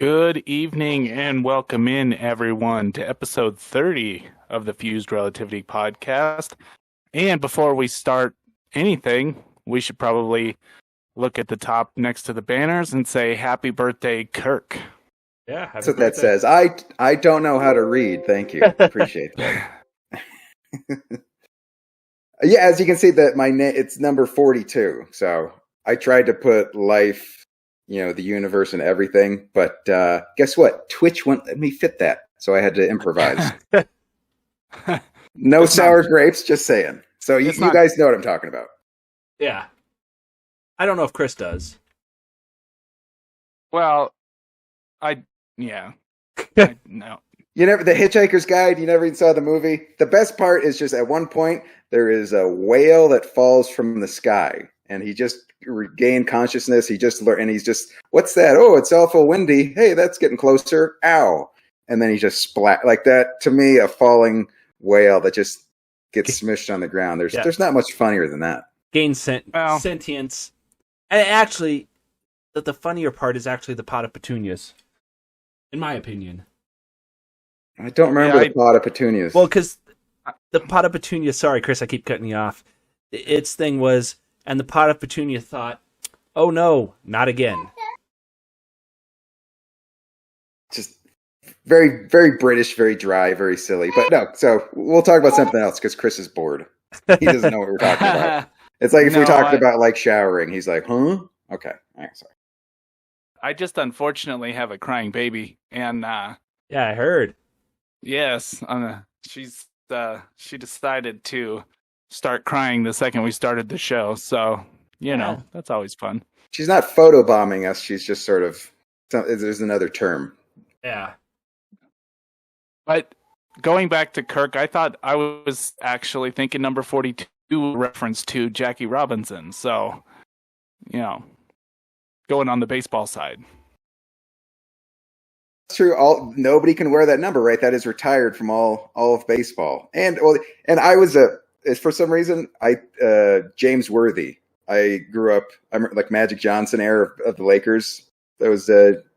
Good evening and welcome in, everyone, to episode 30 of the Fuzed Relativity Podcast. And before we start anything, we should probably look at the top next to the banners and say, Happy birthday, Kirk. Yeah, that's what that says. I don't know how to read. Thank you. Appreciate that. Yeah, as you can see, that it's number 42. So I tried to put life, the universe and everything, but guess what? Twitch wouldn't let me fit that, so I had to improvise. No sour grapes, just saying. So you guys know what I'm talking about. Yeah. I don't know if Chris does. Well, no. You never, the Hitchhiker's Guide, you never even saw the movie? The best part is just at one point, there is a whale that falls from the sky, and he just regained consciousness. He just learned, and he's just, what's that? Oh, it's awful windy. Hey, that's getting closer. Ow. And then he just splat like that. To me, a falling whale that just gets smushed on the ground. There's not much funnier than that. Gain sentience. And actually, the funnier part is actually the pot of petunias, in my opinion. I don't remember the pot of petunias. Well, because the pot of petunias, sorry, Chris, I keep cutting you off. Its thing was, and the pot of petunia thought, oh no, not again. Just very, very British, very dry, very silly. But no, so we'll talk about something else because Chris is bored. He doesn't know what we're talking about. It's like if we talked about like showering, he's like, huh? Okay, all right, sorry. I just unfortunately have a crying baby, and yeah, I heard. Yes, she decided to start crying the second we started the show, so that's always fun. She's not photobombing us. She's just sort of, there's another term. Yeah. But going back to Kirk, I thought I was actually thinking number 42 reference to Jackie Robinson, so going on the baseball side. That's true. Nobody can wear that number, right? That is retired from all of baseball. And I was for some reason, James Worthy. I grew up, I'm like Magic Johnson era of the Lakers. That was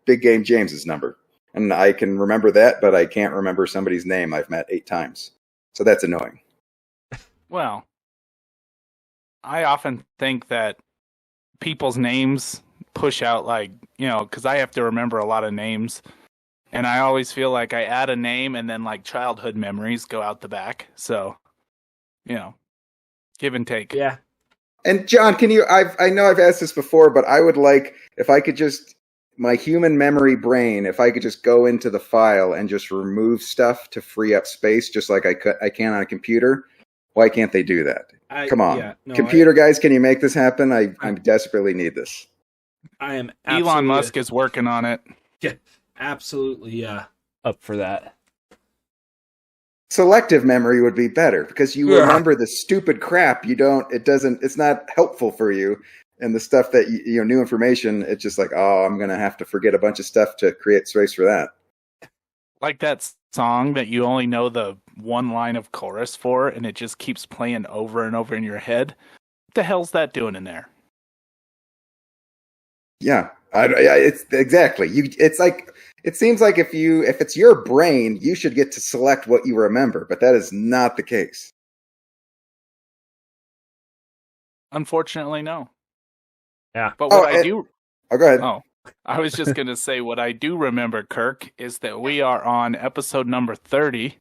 Big Game James's number. And I can remember that, but I can't remember somebody's name I've met 8 times. So that's annoying. Well, I often think that people's names push out because I have to remember a lot of names. And I always feel like I add a name and then like childhood memories go out the back. So, give and take. Yeah. And John, I know I've asked this before, but I would like, if I could just, my human memory brain, if I could just go into the file and just remove stuff to free up space, just like I can on a computer. Why can't they do that? Come on. Yeah, computer guys, can you make this happen? I desperately need this. I am Elon Musk is working on it. Yeah, absolutely up for that. Selective memory would be better because you remember the stupid crap it's not helpful for you. And the stuff that, new information, it's just like, oh, I'm going to have to forget a bunch of stuff to create space for that. Like that song that you only know the one line of chorus for, and it just keeps playing over and over in your head. What the hell's that doing in there? Yeah, it's exactly. It's like, it seems like if it's your brain, you should get to select what you remember, but that is not the case. Unfortunately, no. Yeah. But what I do... Oh, go ahead. Oh, I was just going to say what I do remember, Kirk, is that we are on episode number 30.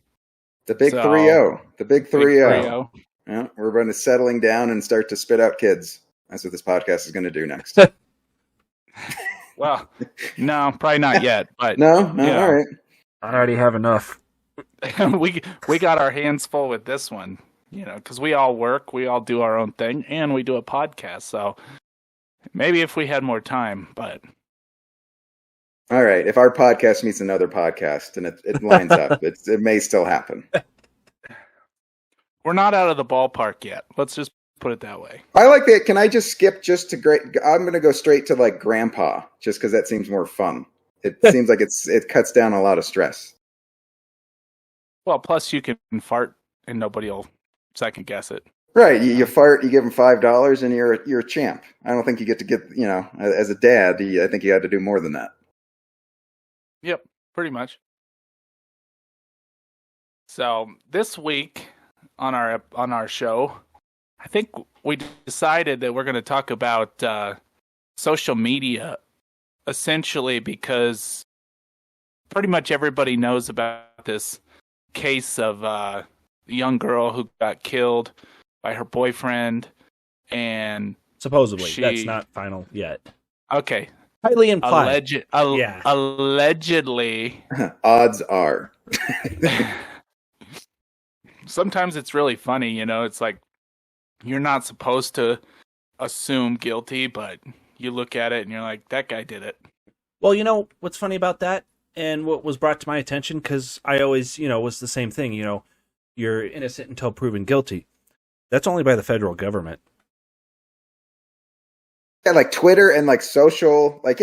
The big 3-0. The big 3-0. Yeah, we're going to settling down and start to spit out kids. That's what this podcast is going to do next. Well, no, probably not yet. But no, all right. I already have enough. we got our hands full with this one, because we all work, we all do our own thing, and we do a podcast. So maybe if we had more time, but all right. If our podcast meets another podcast and it lines up, it may still happen. We're not out of the ballpark yet. Let's just put it that way. I like that. Can I just skip just to I'm going to go straight to like grandpa, just because that seems more fun. It seems like it cuts down a lot of stress. Well, plus you can fart and nobody will second guess it. Right. You fart, you give them $5 and you're a champ. I don't think you get, as a dad, I think you had to do more than that. Yep, pretty much. So this week on our show, I think we decided that we're going to talk about social media, essentially because pretty much everybody knows about this case of a young girl who got killed by her boyfriend, and supposedly that's not final yet. Okay, highly implied. Allegedly. Odds are. Sometimes it's really funny, you know. It's like you're not supposed to assume guilty, but you look at it and you're like, that guy did it. Well, you know what's funny about that, and what was brought to my attention, because I always, was the same thing. You're innocent until proven guilty. That's only by the federal government. Yeah, like Twitter and like social, like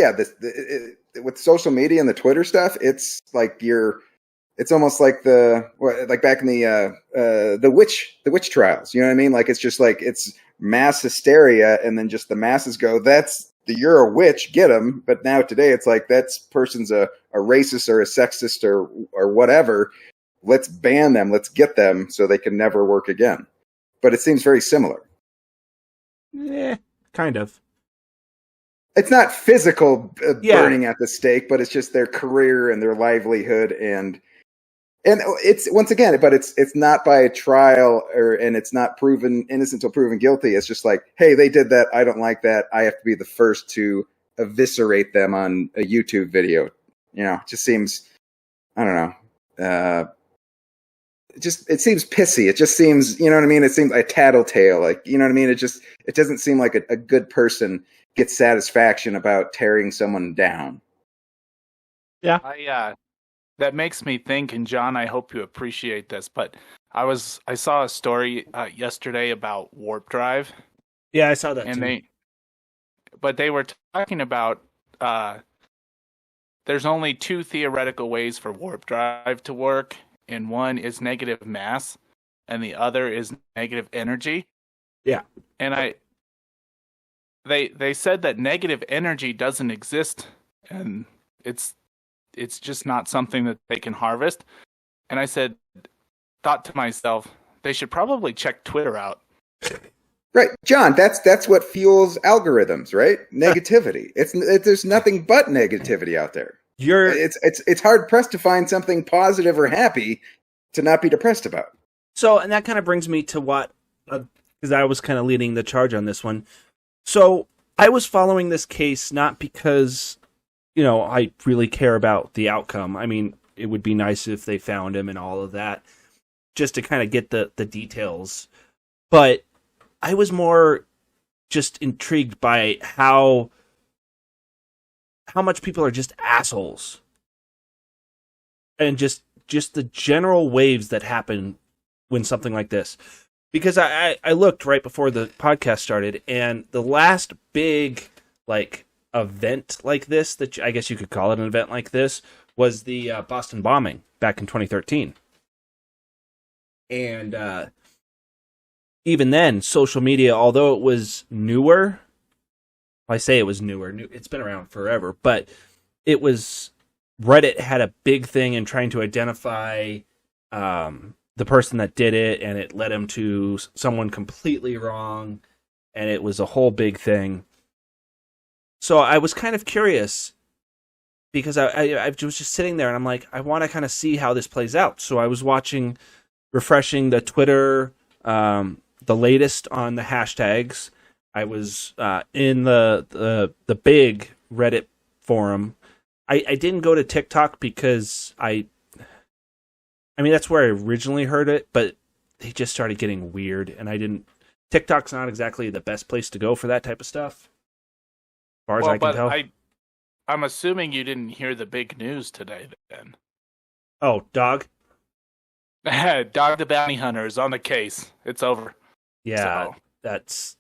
with social media and the Twitter stuff, it's like it's almost like like back in the witch trials. You know what I mean? Like it's just like it's mass hysteria, and then just the masses go, you're a witch, get them. But now today it's like that person's a racist or a sexist or whatever. Let's ban them. Let's get them so they can never work again. But it seems very similar. Yeah, kind of. It's not physical burning at the stake, but it's just their career and their livelihood, and it's once again, but it's not by a trial, and it's not proven innocent until proven guilty. It's just like, hey, they did that. I don't like that. I have to be the first to eviscerate them on a YouTube video. It just seems, I don't know. It seems pissy. It just seems, you know what I mean? It seems like a tattletale. Like, you know what I mean? It doesn't seem like a good person gets satisfaction about tearing someone down. Yeah. That makes me think, and John, I hope you appreciate this, but I saw a story yesterday about warp drive. Yeah, I saw that and too. They were talking about there's only two theoretical ways for warp drive to work, and one is negative mass, and the other is negative energy. Yeah. And they said that negative energy doesn't exist, and it's just not something that they can harvest. And I thought to myself, they should probably check Twitter out. Right, John, that's what fuels algorithms, right? Negativity. There's nothing but negativity out there. It's hard pressed to find something positive or happy to not be depressed about. So, and that kind of brings me to what, because I was kind of leading the charge on this one. So I was following this case not because, I really care about the outcome. I mean, it would be nice if they found him and all of that, just to kind of get the details. But I was more just intrigued by how much people are just assholes. And just the general waves that happen when something like this. Because I looked right before the podcast started, and the last big, event like this, that I guess you could call it an event like this, was the Boston bombing back in 2013. And even then, social media, although it was newer, I say it was newer, it's been around forever, but Reddit had a big thing in trying to identify the person that did it, and it led him to someone completely wrong, and it was a whole big thing. So I was kind of curious, because I was just sitting there, and I'm like, I want to kind of see how this plays out. So I was refreshing the Twitter, the latest on the hashtags. I was in the big Reddit forum. I didn't go to TikTok because I mean, that's where I originally heard it, but they just started getting weird, and TikTok's not exactly the best place to go for that type of stuff, as far as I can tell. I'm assuming you didn't hear the big news today, then. Oh, Dog? Dog the Bounty Hunter is on the case. It's over. Yeah, that's...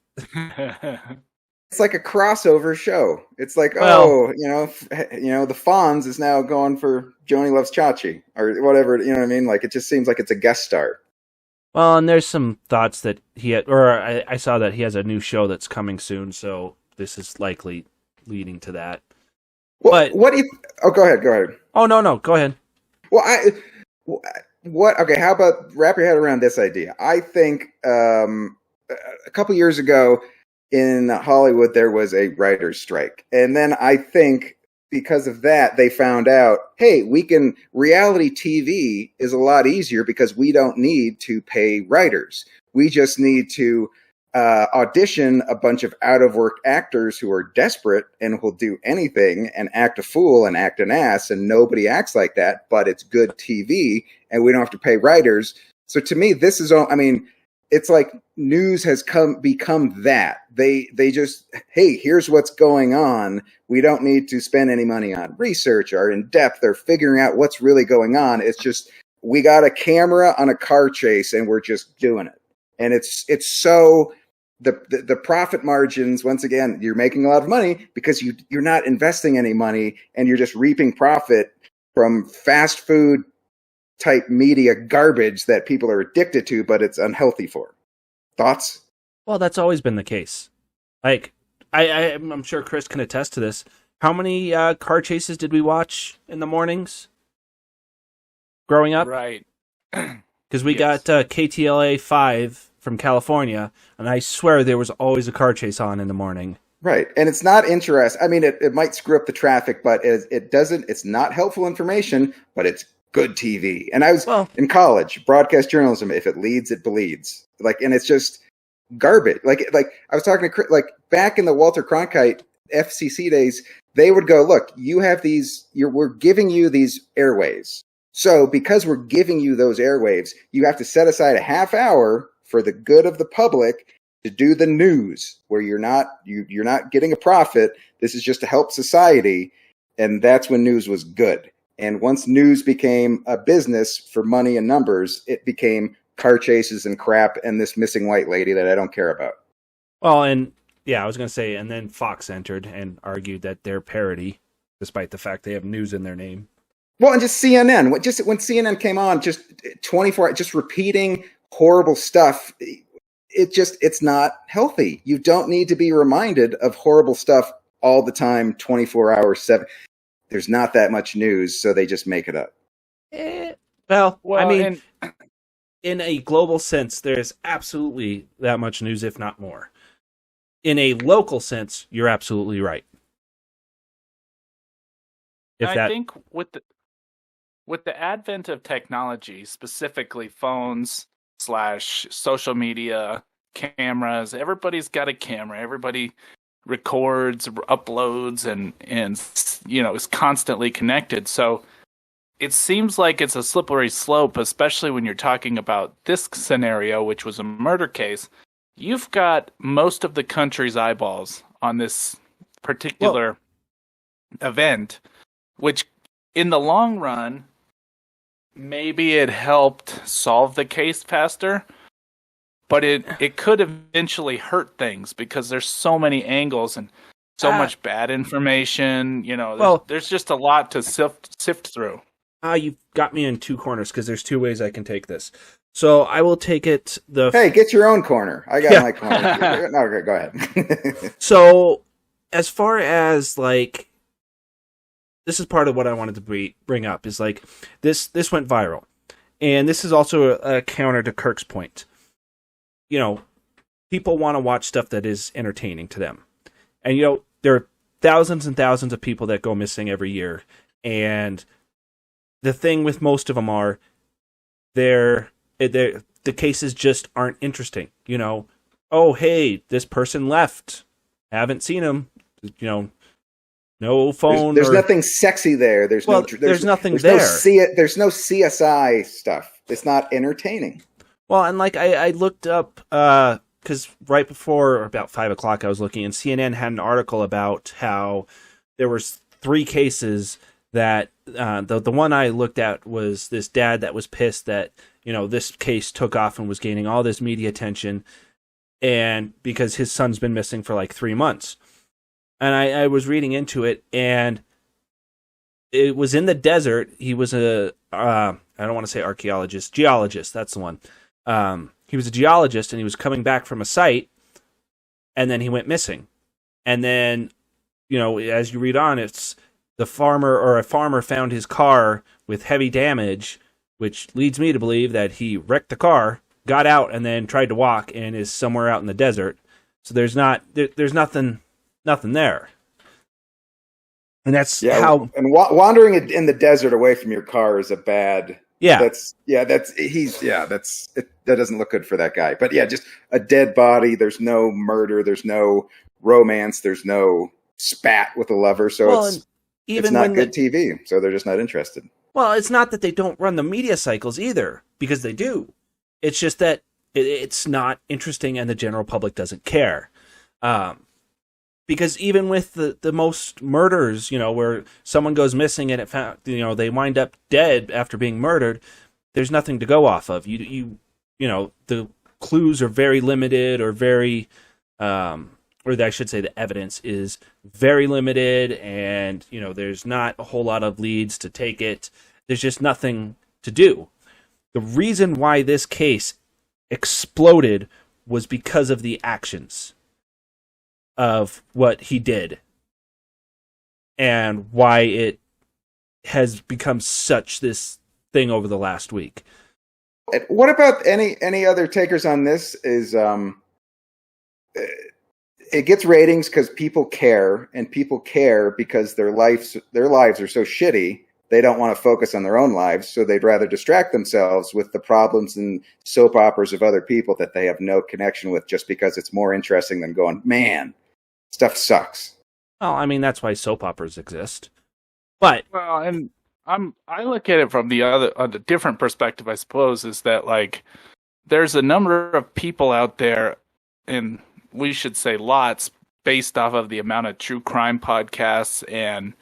It's like a crossover show. It's like, the Fonz is now going for Joni Loves Chachi or whatever. You know what I mean? Like, it just seems like it's a guest star. Well, and there's some thoughts that I saw that he has a new show that's coming soon, so this is likely leading to that. But what do you? Oh, go ahead. Oh no, go ahead. Well, what? Okay, how about wrap your head around this idea? I think a couple years ago in Hollywood there was a writer's strike, and then I think because of that they found out, hey, reality TV is a lot easier because we don't need to pay writers. We just need to audition a bunch of out of work actors who are desperate and will do anything and act a fool and act an ass, and nobody acts like that, but it's good TV and we don't have to pay writers. So to me, this is all, I mean, it's like news has become that. They just, hey, here's what's going on. We don't need to spend any money on research or in depth or figuring out what's really going on. It's just, we got a camera on a car chase and we're just doing it. And it's so the profit margins, once again, you're making a lot of money because you're not investing any money and you're just reaping profit from fast food type media garbage that people are addicted to, but it's unhealthy for. Thoughts? Well, that's always been the case. Like, I'm sure Chris can attest to this. How many car chases did we watch in the mornings growing up? Right. Because we got KTLA 5 from California, and I swear there was always a car chase on in the morning. Right. And it's not interesting. I mean, it might screw up the traffic, but it's not helpful information, but it's good TV. And I was in college, broadcast journalism. If it leads, it bleeds. And it's just garbage. Like I was talking to Chris, back in the Walter Cronkite FCC days, they would go, look, you have we're giving you these airwaves. So because we're giving you those airwaves, you have to set aside a half hour for the good of the public to do the news, where you're not getting a profit. This is just to help society. And that's when news was good. And once news became a business for money and numbers, it became car chases and crap and this missing white lady that I don't care about. Well, and yeah, I was going to say, and then Fox entered and argued that they're parody, despite the fact they have news in their name. Well, and just CNN. When CNN came on, just 24, just repeating horrible stuff. It's not healthy. You don't need to be reminded of horrible stuff all the time, 24 hours, 7. There's not that much news, so they just make it up. Well, I mean, in a global sense, there's absolutely that much news, if not more. In a local sense, you're absolutely right. I think with the advent of technology, specifically phones / social media, cameras, everybody's got a camera. Everybody records, uploads, and is constantly connected. So it seems like it's a slippery slope, especially when you're talking about this scenario, which was a murder case. You've got most of the country's eyeballs on this particular event, which in the long run, maybe it helped solve the case faster, but it could eventually hurt things because there's so many angles and so much bad information. There's just a lot to sift through. You've got me in two corners because there's two ways I can take this. So I will take it Hey, get your own corner. I got my corner. No, okay, go ahead. So as far as this is part of what I wanted to bring up is this went viral. And this is also a counter to Kirk's point. People want to watch stuff that is entertaining to them. And, there are thousands and thousands of people that go missing every year. And the thing with most of them are the cases just aren't interesting. Oh, hey, this person left. Haven't seen him. No phone. There's nothing sexy there. There's nothing there. There's no CSI stuff. It's not entertaining. Well, and I looked up because right before about 5:00 I was looking, and CNN had an article about how there was 3 cases that the one I looked at was this dad that was pissed that this case took off and was gaining all this media attention, and because his son's been missing for 3 months. And I was reading into it, and it was in the desert. He was I don't want to say archaeologist, geologist, that's the one. He was a geologist, and he was coming back from a site, and then he went missing. And then, as you read on, it's a farmer found his car with heavy damage, which leads me to believe that he wrecked the car, got out, and then tried to walk and is somewhere out in the desert. So there's nothing there. And that's how. And wandering in the desert away from your car is a bad. Yeah. That doesn't look good for that guy. But yeah, just a dead body. There's no murder. There's no romance. There's no spat with a lover. So it's not good TV. So they're just not interested. Well, it's not that they don't run the media cycles either, because they do. It's just that it's not interesting and the general public doesn't care. Because even with the most murders, where someone goes missing and they wind up dead after being murdered, there's nothing to go off of. The clues are very limited, or very, or I should say, the evidence is very limited, and there's not a whole lot of leads to take it. There's just nothing to do. The reason why this case exploded was because of the actions of what he did, and why it has become such this thing over the last week. What about any other takers on this? Is it gets ratings because people care, and people care because their lives are so shitty. They don't want to focus on their own lives, so they'd rather distract themselves with the problems and soap operas of other people that they have no connection with, just because it's more interesting than going, man, stuff sucks. Well, I mean, that's why soap operas exist. But and I look at it from a different perspective, I suppose, is that there's a number of people out there, and we should say lots, based off of the amount of true crime podcasts and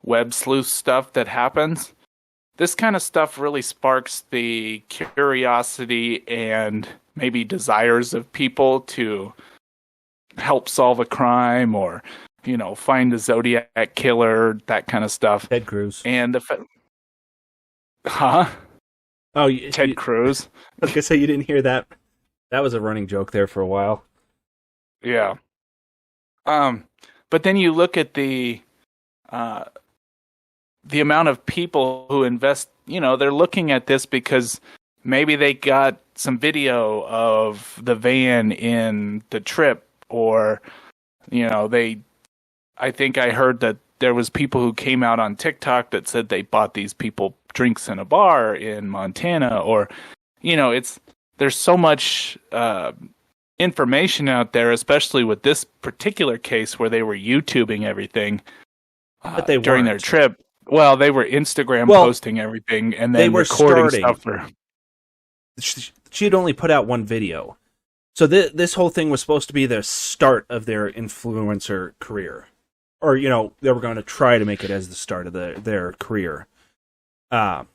web sleuth stuff that happens. This kind of stuff really sparks the curiosity and maybe desires of people to help solve a crime, or find the Zodiac killer, that kind of stuff. Ted Cruz. And Ted Cruz. I was gonna say, you didn't hear that. That was a running joke there for a while. Yeah. But then you look at the amount of people who invest, they're looking at this because maybe they got some video of the van in the trip, or, I think I heard that there was people who came out on TikTok that said they bought these people drinks in a bar in Montana, or, there's so much information out there, especially with this particular case where they were YouTubing everything but they during their trip. Well, they were Instagram posting everything, and then they were recording stuff. She had only put out one video. So this whole thing was supposed to be the start of their influencer career. Or, they were going to try to make it as the start of their career. But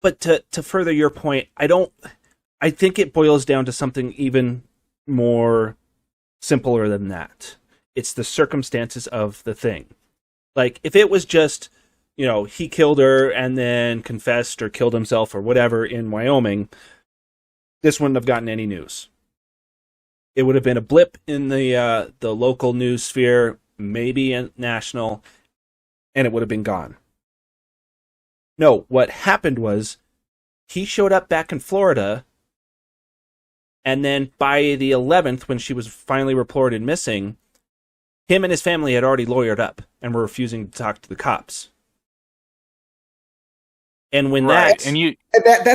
to further your point, I think it boils down to something even more simpler than that. It's the circumstances of the thing. If it was just, he killed her and then confessed or killed himself or whatever in Wyoming, this wouldn't have gotten any news. It would have been a blip in the local news sphere, maybe national, and it would have been gone. No, what happened was he showed up back in Florida, and then by the 11th, when she was finally reported missing, him and his family had already lawyered up and were refusing to talk to the cops. And when that's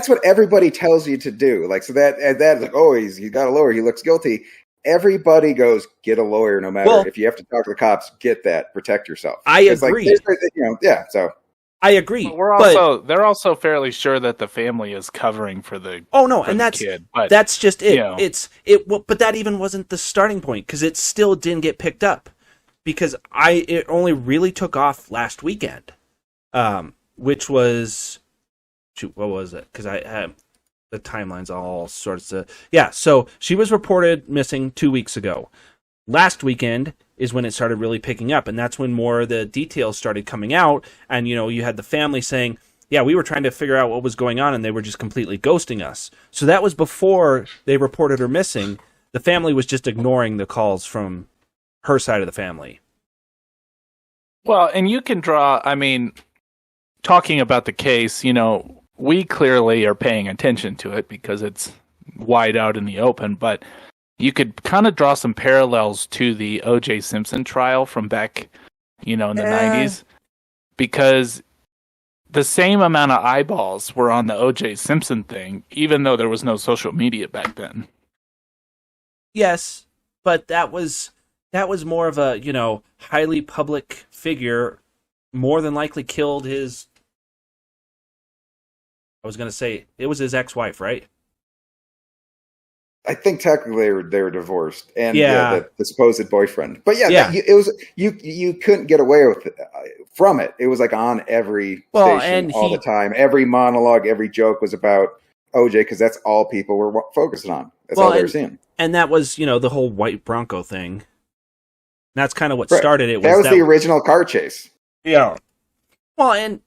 what everybody tells you to do. So that's he's got a lawyer, he looks guilty. Everybody goes, get a lawyer, no matter if you have to talk to the cops, get that, protect yourself. I agree. So I agree. But they're also fairly sure that the family is covering for the kid. But, that's just it. But that even wasn't the starting point, because it still didn't get picked up, because it only really took off last weekend, which was, what was it? Because I had the timelines all sorts of So she was reported missing 2 weeks ago. Last weekend is when it started really picking up, and that's when more of the details started coming out. And you had the family saying, "Yeah, we were trying to figure out what was going on, and they were just completely ghosting us." So that was before they reported her missing. The family was just ignoring the calls from her side of the family. Well, and you can draw, I mean, talking about the case, we clearly are paying attention to it because it's wide out in the open, but you could kind of draw some parallels to the O.J. Simpson trial from back, in the 90s, because the same amount of eyeballs were on the O.J. Simpson thing, even though there was no social media back then. Yes, but that was more of a, highly public figure, more than likely killed his, I was going to say, it was his ex-wife, right? I think technically they were divorced, and Yeah. the supposed boyfriend. But Yeah. it was you couldn't get away with it, from it. It was like on every station all the time. Every monologue, every joke was about OJ because that's all people were focused on. That's all they were seeing. And that was, the whole white Bronco thing. That's kind of what Right. started it. That was the original car chase. Yeah. Well, and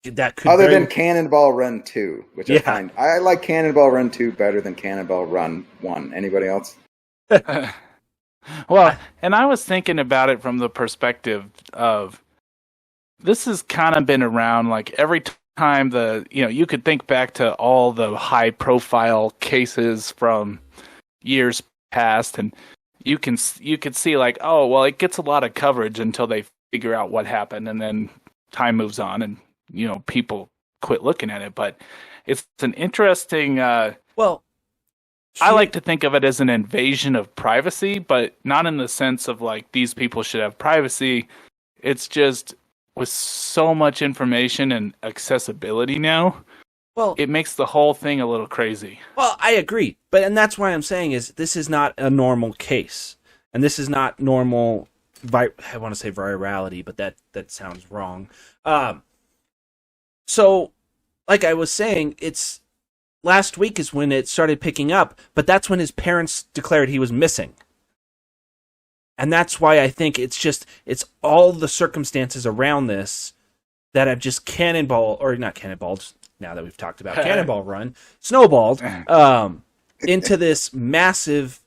that could other than Cannonball Run 2, which I like Cannonball Run 2 better than Cannonball Run 1. Anybody else? Well, and I was thinking about it from the perspective of this has kind of been around like every time you could think back to all the high profile cases from years past, and you could see like, oh, well, it gets a lot of coverage until they figure out what happened, and then time moves on and people quit looking at it. But it's an interesting I like to think of it as an invasion of privacy, but not in the sense of like these people should have privacy. It's just with so much information and accessibility now, it makes the whole thing a little crazy. Well, I agree. And that's why I'm saying is this is not a normal case. And this is not normal, I want to say virality, but that sounds wrong. So, like I was saying, it's last week is when it started picking up, but that's when his parents declared he was missing. And that's why I think it's all the circumstances around this that have just not cannonballed, now that we've talked about Cannonball Run, snowballed into this massive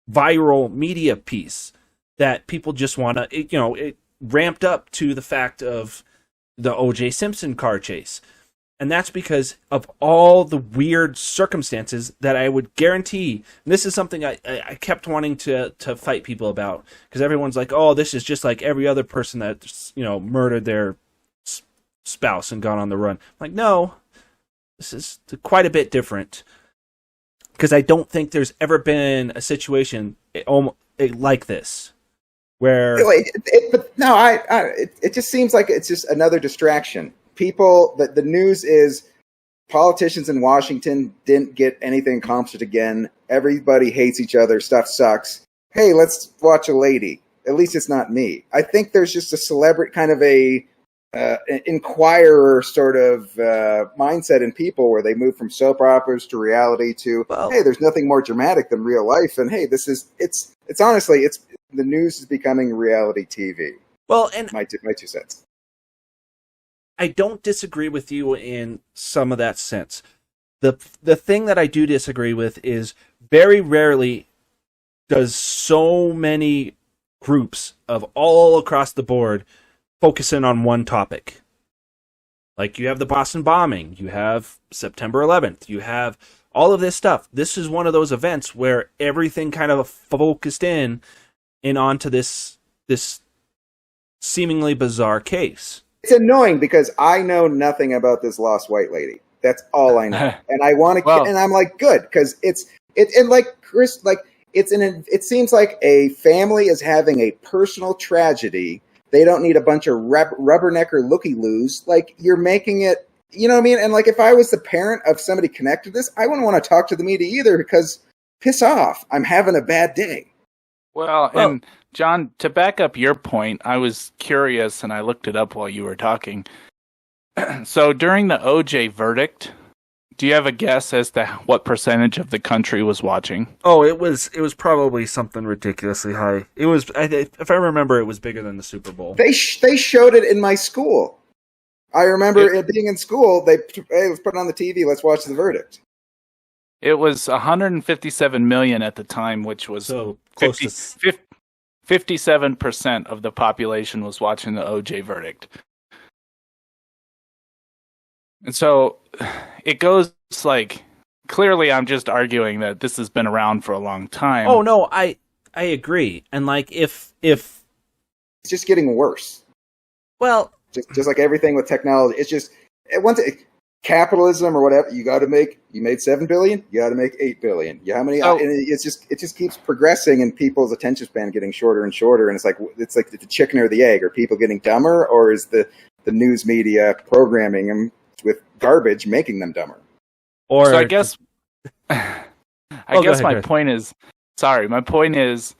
viral media piece that people just want to, it ramped up to the fact of the O.J. Simpson car chase. And that's because of all the weird circumstances that I would guarantee. And this is something I kept wanting to fight people about, because everyone's like, oh, this is just like every other person that, murdered their spouse and gone on the run. I'm like, no, this is quite a bit different, because I don't think there's ever been a situation like this where it just seems like it's just another distraction. People, the news is politicians in Washington didn't get anything accomplished again. Everybody hates each other. Stuff sucks. Hey, let's watch a lady. At least it's not me. I think there's just a celebrity kind of an inquirer sort of mindset in people where they move from soap operas to reality to, hey, there's nothing more dramatic than real life. And hey, it's honestly, the news is becoming reality TV. Well, and my 2 cents. I don't disagree with you in some of that sense. The thing that I do disagree with is very rarely does so many groups of all across the board focus in on one topic. Like you have the Boston bombing, you have September 11th, you have all of this stuff. This is one of those events where everything kind of focused in onto this seemingly bizarre case. It's annoying because I know nothing about this lost white lady. That's all I know, and I want to. And I'm like, good, because it like Chris, like it seems like a family is having a personal tragedy. They don't need a bunch of rubbernecker looky-loos. Like you're making it, you know what I mean? And like if I was the parent of somebody connected to this, I wouldn't want to talk to the media either, because piss off, I'm having a bad day. Well, and John, to back up your point, I was curious and I looked it up while you were talking. So during the OJ verdict, do you have a guess as to what percentage of the country was watching? Oh, it was probably something ridiculously high. It was, if I remember, it was bigger than the Super Bowl. They showed it in my school. I remember it being in school. Hey, let's put it on the TV. Let's watch the verdict. It was 157 million at the time, which was so close to 57% of the population was watching the OJ verdict. And so it goes like, clearly I'm just arguing that this has been around for a long time. Oh no, I agree. And like if it's just getting worse. Well, just like everything with technology, it's just capitalism or whatever. You made 7 billion, you got to make 8 billion. How many? And it just keeps progressing, and people's attention span getting shorter and shorter. And it's like the chicken or the egg. Are people getting dumber, or is the news media programming them with garbage, making them dumber? Or so I guess my point is,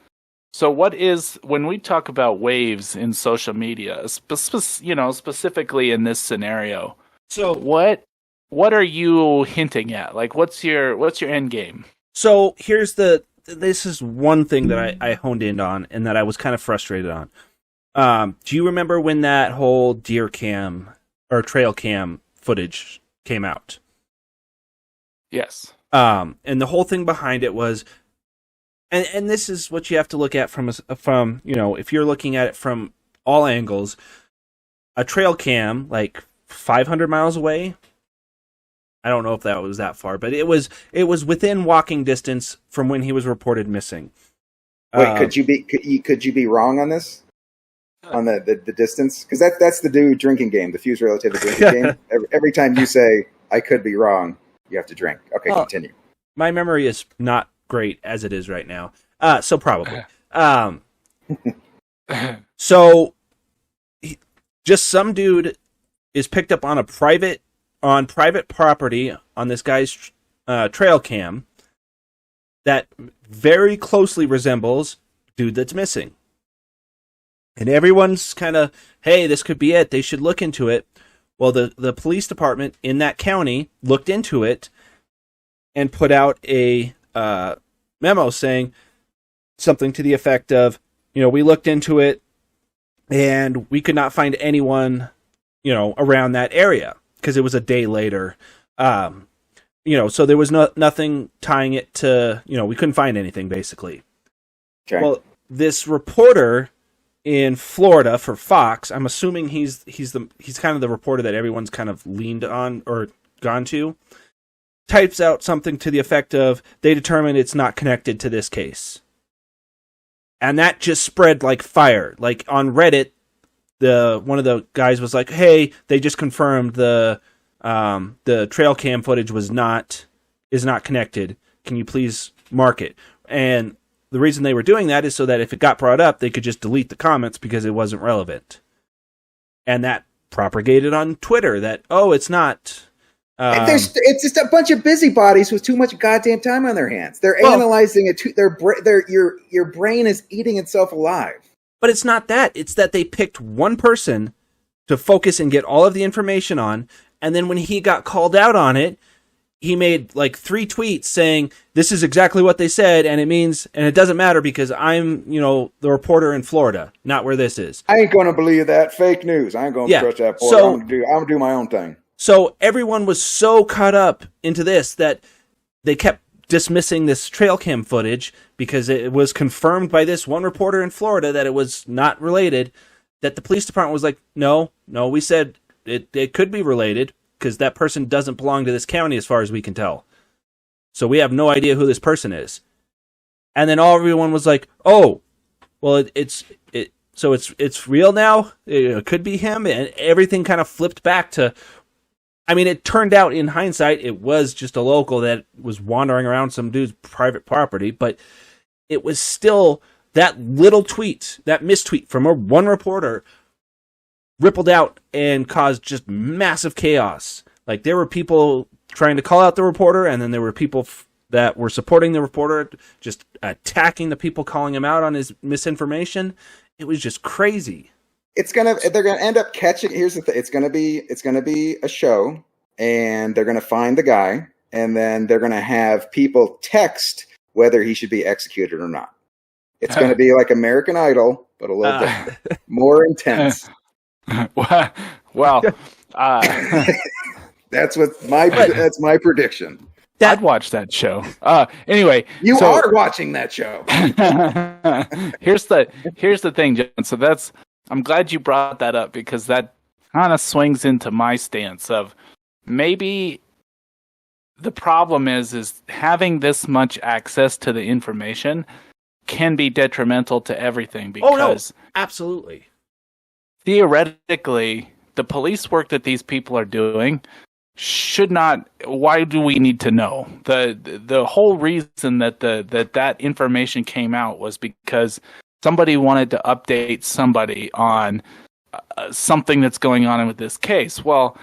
so what is, when we talk about waves in social media, specifically in this scenario, so what are you hinting at? Like, what's your end game? So this is one thing that I honed in on and that I was kind of frustrated on. Do you remember when that whole deer cam or trail cam footage came out? Yes. And the whole thing behind it was, and this is what you have to look at from if you're looking at it from all angles, a trail cam like 500 miles away. I don't know if that was that far, but it was within walking distance from when he was reported missing. Wait, could you be wrong on this? On the distance? Because that's the new drinking game, the Fuzed Relativity drinking game. Every time you say I could be wrong, you have to drink. Okay, continue. My memory is not great as it is right now. So probably. So just some dude is picked up on private property on this guy's trail cam that very closely resembles dude that's missing. And everyone's kind of, hey, this could be it. They should look into it. Well, the police department in that county looked into it and put out a memo saying something to the effect of, we looked into it and we could not find anyone, around that area because it was a day later. So there was nothing tying it to, we couldn't find anything basically. Okay. Well, this reporter in Florida for Fox, I'm assuming he's kind of the reporter that everyone's kind of leaned on or gone to, types out something to the effect of, they determined it's not connected to this case. And that just spread like fire. Like on Reddit, one of the guys was like, hey, they just confirmed the trail cam footage is not connected. Can you please mark it? And the reason they were doing that is so that if it got brought up, they could just delete the comments because it wasn't relevant. And that propagated on Twitter that, it's not. It's just a bunch of busybodies with too much goddamn time on their hands. They're analyzing it. Your brain is eating itself alive. But it's not that. It's that they picked one person to focus and get all of the information on. And then when he got called out on it, he made like 3 tweets saying, this is exactly what they said, and it doesn't matter because I'm, the reporter in Florida, not where this is. I ain't going to believe that. Fake news. I ain't going to trust that. So, I'm going to do my own thing. So everyone was so caught up into this that they kept dismissing this trail cam footage because it was confirmed by this one reporter in Florida that it was not related, that the police department was like, no, we said it could be related, because that person doesn't belong to this county as far as we can tell. So we have no idea who this person is. And then everyone was like, oh, well, it's real now? It could be him? And everything kind of flipped back to, it turned out in hindsight, it was just a local that was wandering around some dude's private property, but it was still that little tweet, that mistweet from one reporter rippled out and caused just massive chaos. Like, there were people trying to call out the reporter, and then there were people that were supporting the reporter, just attacking the people calling him out on his misinformation. It was just crazy. They're gonna end up catching. Here's the thing: it's gonna be a show, and they're gonna find the guy, and then they're gonna have people text whether he should be executed or not. It's gonna be like American Idol, but a little bit more intense. Well, that's my prediction. I'd watch that show. Anyway, you are watching that show. here's the thing, John. So I'm glad you brought that up, because that kind of swings into my stance of maybe the problem is having this much access to the information can be detrimental to everything, because absolutely. Theoretically, the police work that these people are doing should not. Why do we need to know? The whole reason that information came out was because somebody wanted to update somebody on something that's going on with this case. Well,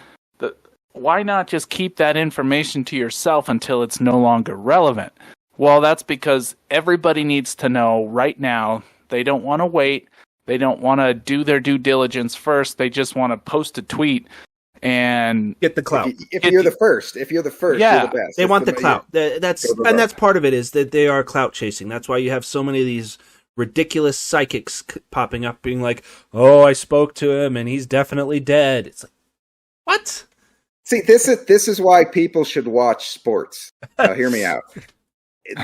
why not just keep that information to yourself until it's no longer relevant? Well, that's because everybody needs to know right now. They don't want to wait. They don't want to do their due diligence first. They just want to post a tweet and get the clout. If you're the first, you're the best. They want the clout. That's part of it, is that they are clout chasing. That's why you have so many of these ridiculous psychics popping up, being like, "Oh, I spoke to him, and he's definitely dead." It's like, what? See, this is why people should watch sports. Now, hear me out.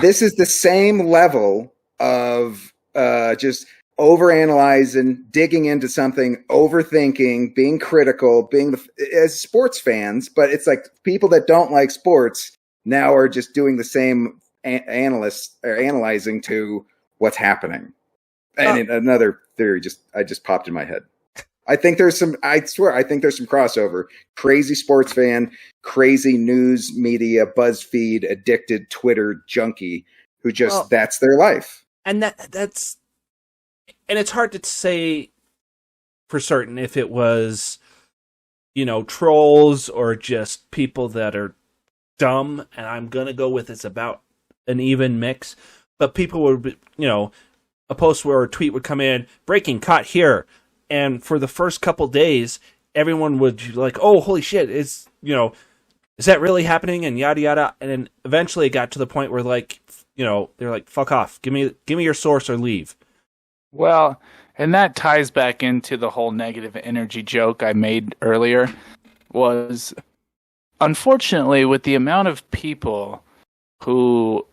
This is the same level of just overanalyzing, digging into something, overthinking, being critical, as sports fans. But it's like people that don't like sports now are just doing the same analyzing to what's happening. And another theory just popped in my head. I think there's some crossover. Crazy sports fan, crazy news media, BuzzFeed addicted Twitter junkie who just that's their life. And that's it's hard to say for certain if it was, trolls or just people that are dumb, and I'm going to go with it's about an even mix. But people would, a post where a tweet would come in, breaking, caught here. And for the first couple days, everyone would be like, "Oh, holy shit! Is that really happening?" And yada yada. And then eventually, it got to the point where, they're like, "Fuck off! Give me your source or leave." Well, and that ties back into the whole negative energy joke I made earlier. Was unfortunately, with the amount of people who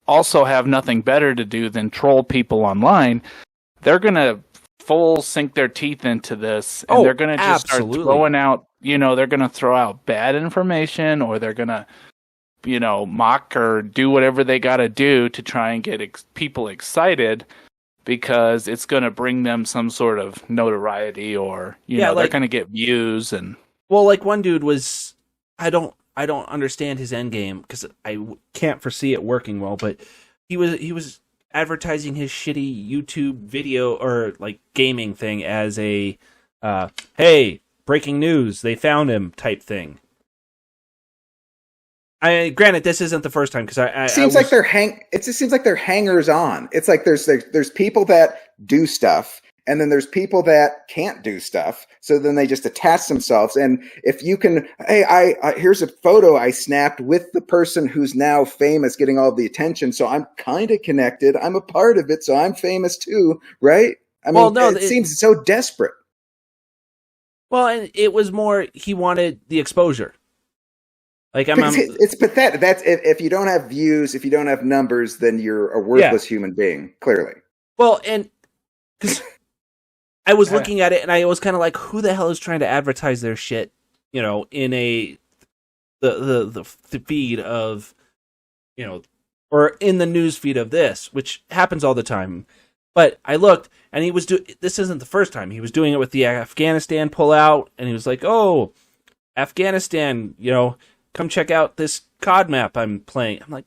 also have nothing better to do than troll people online, they're gonna full sink their teeth into this, and they're going to just start throwing out, they're going to throw out bad information, or they're going to, mock or do whatever they got to do to try and get people excited, because it's going to bring them some sort of notoriety, or, they're going to get views. And well, like one dude was, I don't understand his end game, because I can't foresee it working well, but he was advertising his shitty YouTube video or gaming thing as a hey, breaking news, they found him type thing. Granted, this isn't the first time, because it seems like they're hangers on. It's like there's people that do stuff, and then there's people that can't do stuff. So then they just attach themselves. And if you can, hey, I here's a photo I snapped with the person who's now famous, getting all the attention. So I'm kind of connected. I'm a part of it. So I'm famous too, right? It seems so desperate. Well, and it was more, he wanted the exposure. It's pathetic. That's if you don't have views, if you don't have numbers, then you're a worthless human being. Clearly. Well, and because I was looking at it, and I was kind of like, who the hell is trying to advertise their shit, in the feed of, or in the news feed of this, which happens all the time. But I looked, and this isn't the first time. He was doing it with the Afghanistan pullout, and he was like, "Oh, Afghanistan, come check out this COD map I'm playing." I'm like,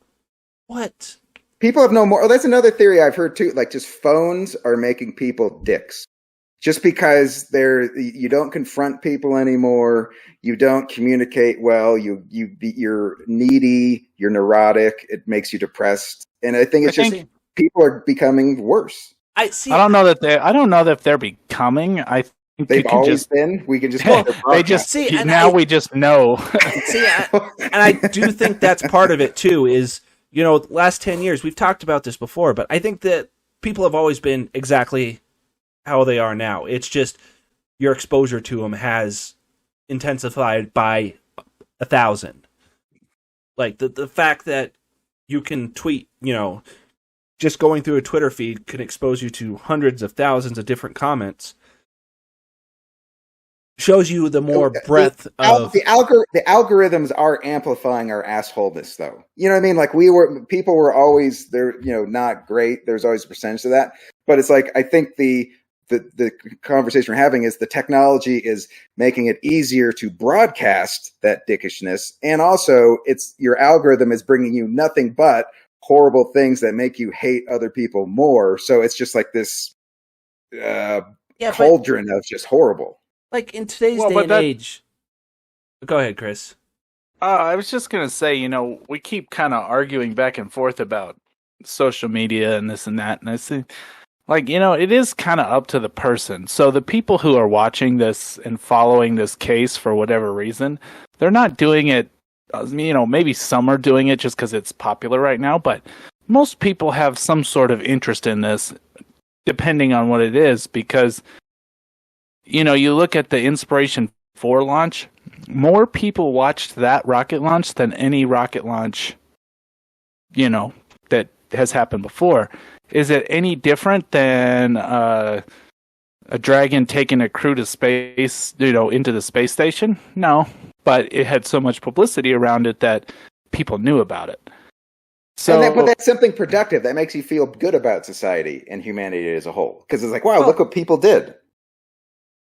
what? People have no more. Oh, that's another theory I've heard too. Like, just phones are making people dicks. Just because you don't confront people anymore, you don't communicate well, you're needy, you're neurotic, it makes you depressed, and I think people are becoming worse. I don't know that they're becoming. I think they've always been. We can just we just know. And I do think that's part of it too. Is last 10 years we've talked about this before, but I think that people have always been exactly how they are now. It's just your exposure to them has intensified by 1,000. Like the fact that you can tweet, just going through a Twitter feed can expose you to hundreds of thousands of different comments. Shows you the more breadth of the algorithms are amplifying our assholeness, though. You know what I mean? Like people were always they're not great. There's always a percentage of that, but it's like I think the conversation we're having is the technology is making it easier to broadcast that dickishness, and also it's your algorithm is bringing you nothing but horrible things that make you hate other people more. So it's just like this cauldron of just horrible. Like in today's day and age. Go ahead, Chris. I was just going to say, we keep kind of arguing back and forth about social media and this and that. And I see, it is kind of up to the person. So the people who are watching this and following this case for whatever reason, they're not doing it. Maybe some are doing it just because it's popular right now. But most people have some sort of interest in this, depending on what it is, because you look at the Inspiration 4 launch, more people watched that rocket launch than any rocket launch, that has happened before. Is it any different than a Dragon taking a crew to space, into the space station? No, but it had so much publicity around it that people knew about it. So, but that's something productive. That makes you feel good about society and humanity as a whole. Because it's like, wow, look what people did.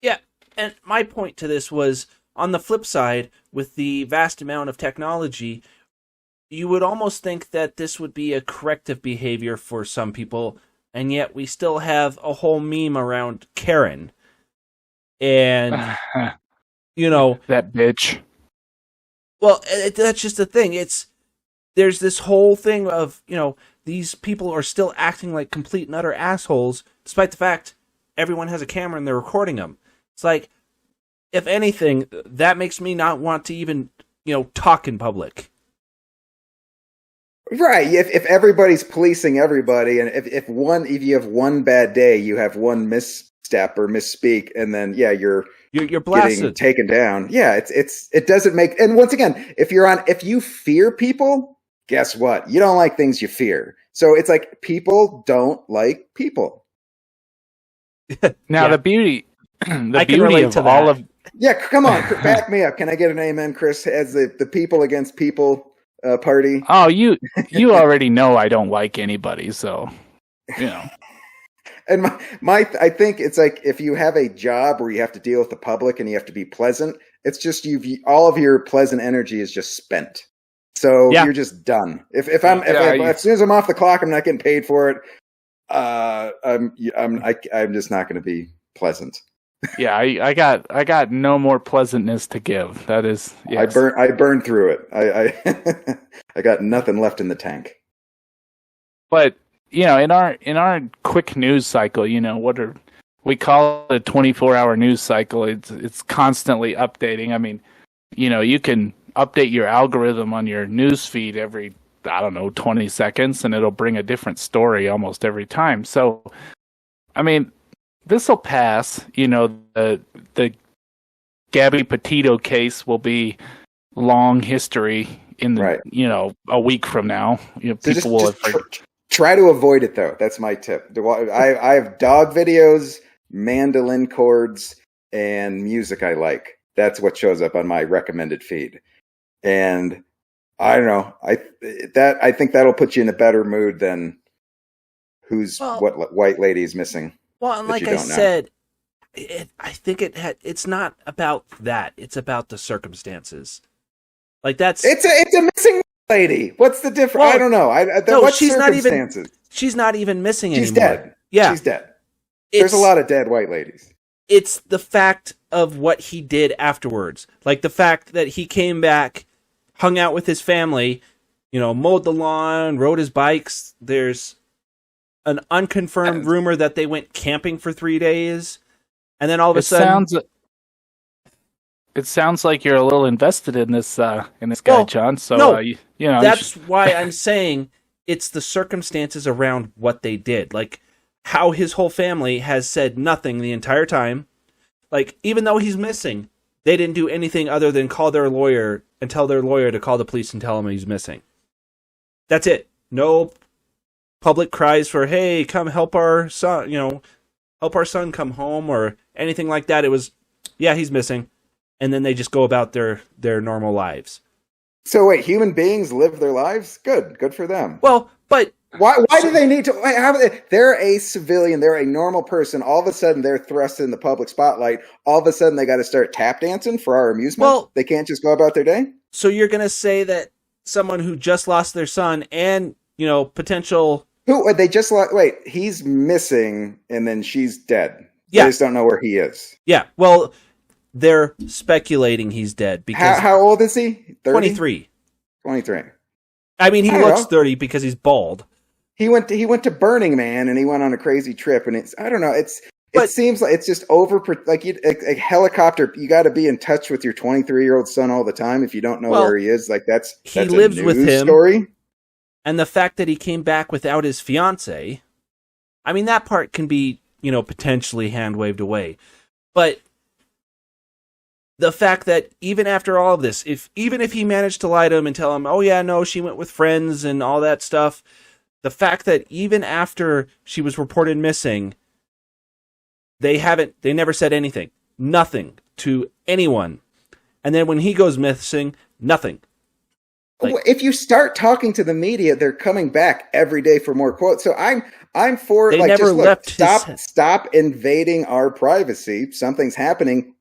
Yeah, and my point to this was, on the flip side, with the vast amount of technology, you would almost think that this would be a corrective behavior for some people, and yet we still have a whole meme around Karen. And, that bitch. Well, that's just the thing. There's this whole thing of, these people are still acting like complete and utter assholes, despite the fact everyone has a camera and they're recording them. It's like, if anything, that makes me not want to even, talk in public. Right. If everybody's policing everybody, and if you have one bad day, you have one misstep or misspeak, and then you're blasted, getting taken down. Yeah, it doesn't make. And once again, if you fear people, guess what? You don't like things you fear. So it's like people don't like people. Now the beauty. The beauty of all of come on, back me up. Can I get an amen, Chris? As the people against people party. Oh, you already know I don't like anybody, so And I think it's like if you have a job where you have to deal with the public and you have to be pleasant, it's just all of your pleasant energy is just spent. So you're just done. If as soon as I'm off the clock, I'm not getting paid for it. I'm just not going to be pleasant. Yeah, I got no more pleasantness to give. That is, yes. I burned through it. I got nothing left in the tank. But in our quick news cycle, we call it a 24-hour news cycle. It's constantly updating. I mean, you can update your algorithm on your news feed every 20 seconds, and it'll bring a different story almost every time. So, I mean, this will pass. The Gabby Petito case will be long history in the a week from now. People will try to avoid it, though. That's my tip. I have dog videos, mandolin chords, and music I like. That's what shows up on my recommended feed. And I don't know. I think that'll put you in a better mood than what white lady is missing. Well, and like I said, I think it's not about that. It's about the circumstances. Like it's a missing lady. What's the difference? Well, I don't know. What she's circumstances? She's not even missing anymore. She's dead. Yeah, she's dead. There's a lot of dead white ladies. It's the fact of what he did afterwards. Like the fact that he came back, hung out with his family, mowed the lawn, rode his bikes. There's an unconfirmed rumor that they went camping for 3 days, and then all of a sudden, it sounds like you're a little invested in this guy, John. So no, that's why I'm saying it's the circumstances around what they did, like how his whole family has said nothing the entire time. Like even though he's missing, they didn't do anything other than call their lawyer and tell their lawyer to call the police and tell him he's missing. That's it. No public cries for, hey, come help our son, help our son come home or anything like that. It was, yeah, he's missing. And then they just go about their normal lives. So wait, human beings live their lives? Good for them. Well, but why do they need to? They're a civilian. They're a normal person. All of a sudden, they're thrust in the public spotlight. All of a sudden, they got to start tap dancing for our amusement. Well, they can't just go about their day. So you're going to say that someone who just lost their son and potential they just lost? Wait, he's missing, and then she's dead. Yeah. They just don't know where he is. Yeah. Well, they're speculating he's dead because how old is he? 30? 23. 23. I mean, he looks 30 because he's bald. He went to Burning Man and he went on a crazy trip, and I don't know. It seems like it's just a helicopter. You got to be in touch with your 23-year-old son all the time if you don't know where he is. Like that's he lives a with news him. Story. And the fact that he came back without his fiance, I mean, that part can be potentially hand waved away, but the fact that even after all of this, even if he managed to lie to him and tell him, oh yeah, no, she went with friends and all that stuff, the fact that even after she was reported missing, they never said anything, nothing to anyone. And then when he goes missing, nothing. If you start talking to the media, they're coming back every day for more quotes. So I'm for they never left. Stop invading our privacy. Something's happening.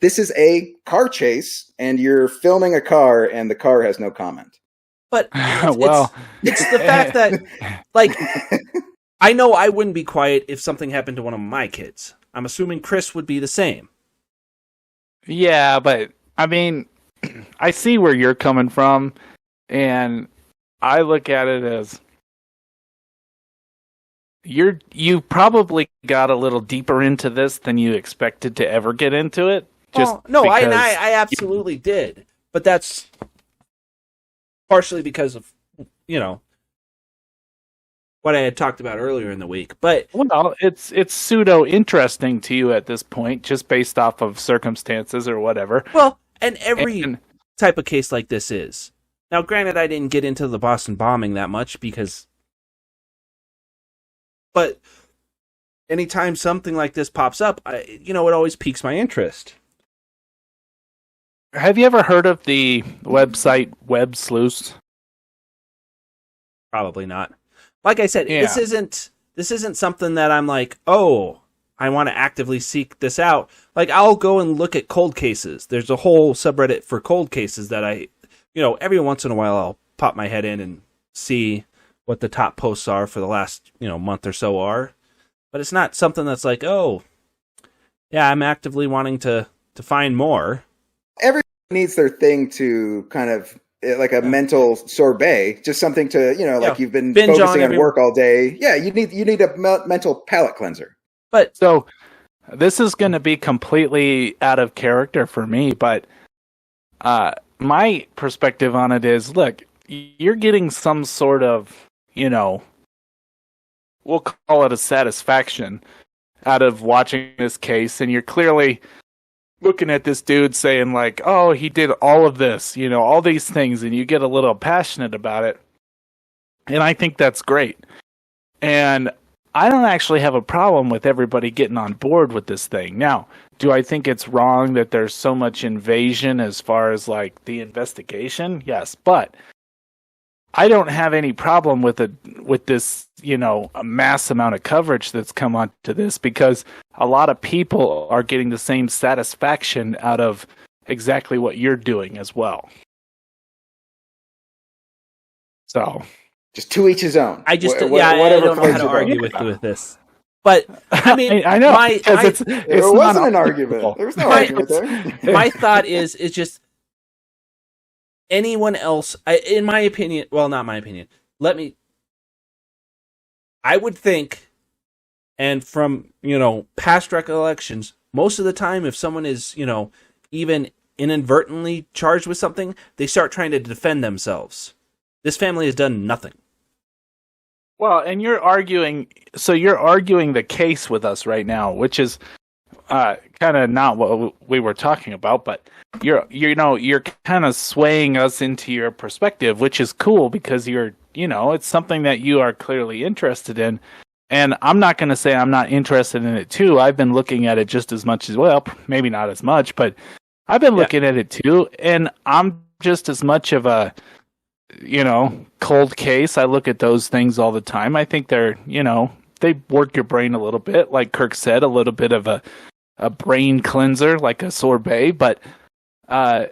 This is a car chase, and you're filming a car, and the car has no comment. But it's the fact that, I know I wouldn't be quiet if something happened to one of my kids. I'm assuming Chris would be the same. Yeah, but I mean, I see where you're coming from, and I look at it as you probably got a little deeper into this than you expected to ever get into it. I absolutely did, but that's partially because of what I had talked about earlier in the week. But it's pseudo interesting to you at this point, just based off of circumstances or whatever. Well, and every type of case like this is. Now, granted, I didn't get into the Boston bombing that much but anytime something like this pops up, it always piques my interest. Have you ever heard of the website Web Sleuths? Probably not. Like I said, this isn't something that I'm like, oh, I want to actively seek this out. Like, I'll go and look at cold cases. There's a whole subreddit for cold cases that I, every once in a while I'll pop my head in and see what the top posts are for the last, month or so are. But it's not something that's like, oh, yeah, I'm actively wanting to find more. Everyone needs their thing to kind of, like a mental sorbet, just something to, like you've been focusing on work all day. Yeah, you need a mental palate cleanser. But so this is going to be completely out of character for me, but my perspective on it is, look, you're getting some sort of, we'll call it a satisfaction out of watching this case, and you're clearly looking at this dude saying like, oh, he did all of this, all these things, and you get a little passionate about it. And I think that's great. And I don't actually have a problem with everybody getting on board with this thing. Now, do I think it's wrong that there's so much invasion as far as like the investigation? Yes, but I don't have any problem with this, a mass amount of coverage that's come onto this, because a lot of people are getting the same satisfaction out of exactly what you're doing as well. So, just to each his own. I don't know how to argue with this. But I mean, I know there wasn't an argument. There was no argument there. My thought is just anyone else, in my opinion, well, not my opinion. I would think, and from, past recollections, most of the time if someone is, even inadvertently charged with something, they start trying to defend themselves. This family has done nothing. Well, and you're arguing the case with us right now, which is kind of not what we were talking about, but you're kind of swaying us into your perspective, which is cool because it's something that you are clearly interested in. And I'm not going to say I'm not interested in it too. I've been looking at it just as much as well, maybe not as much, but I've been looking at it too. And I'm just as much of a, cold case. I look at those things all the time. I think they're, they work your brain a little bit, like Kirk said, a little bit of a brain cleanser, like a sorbet. But the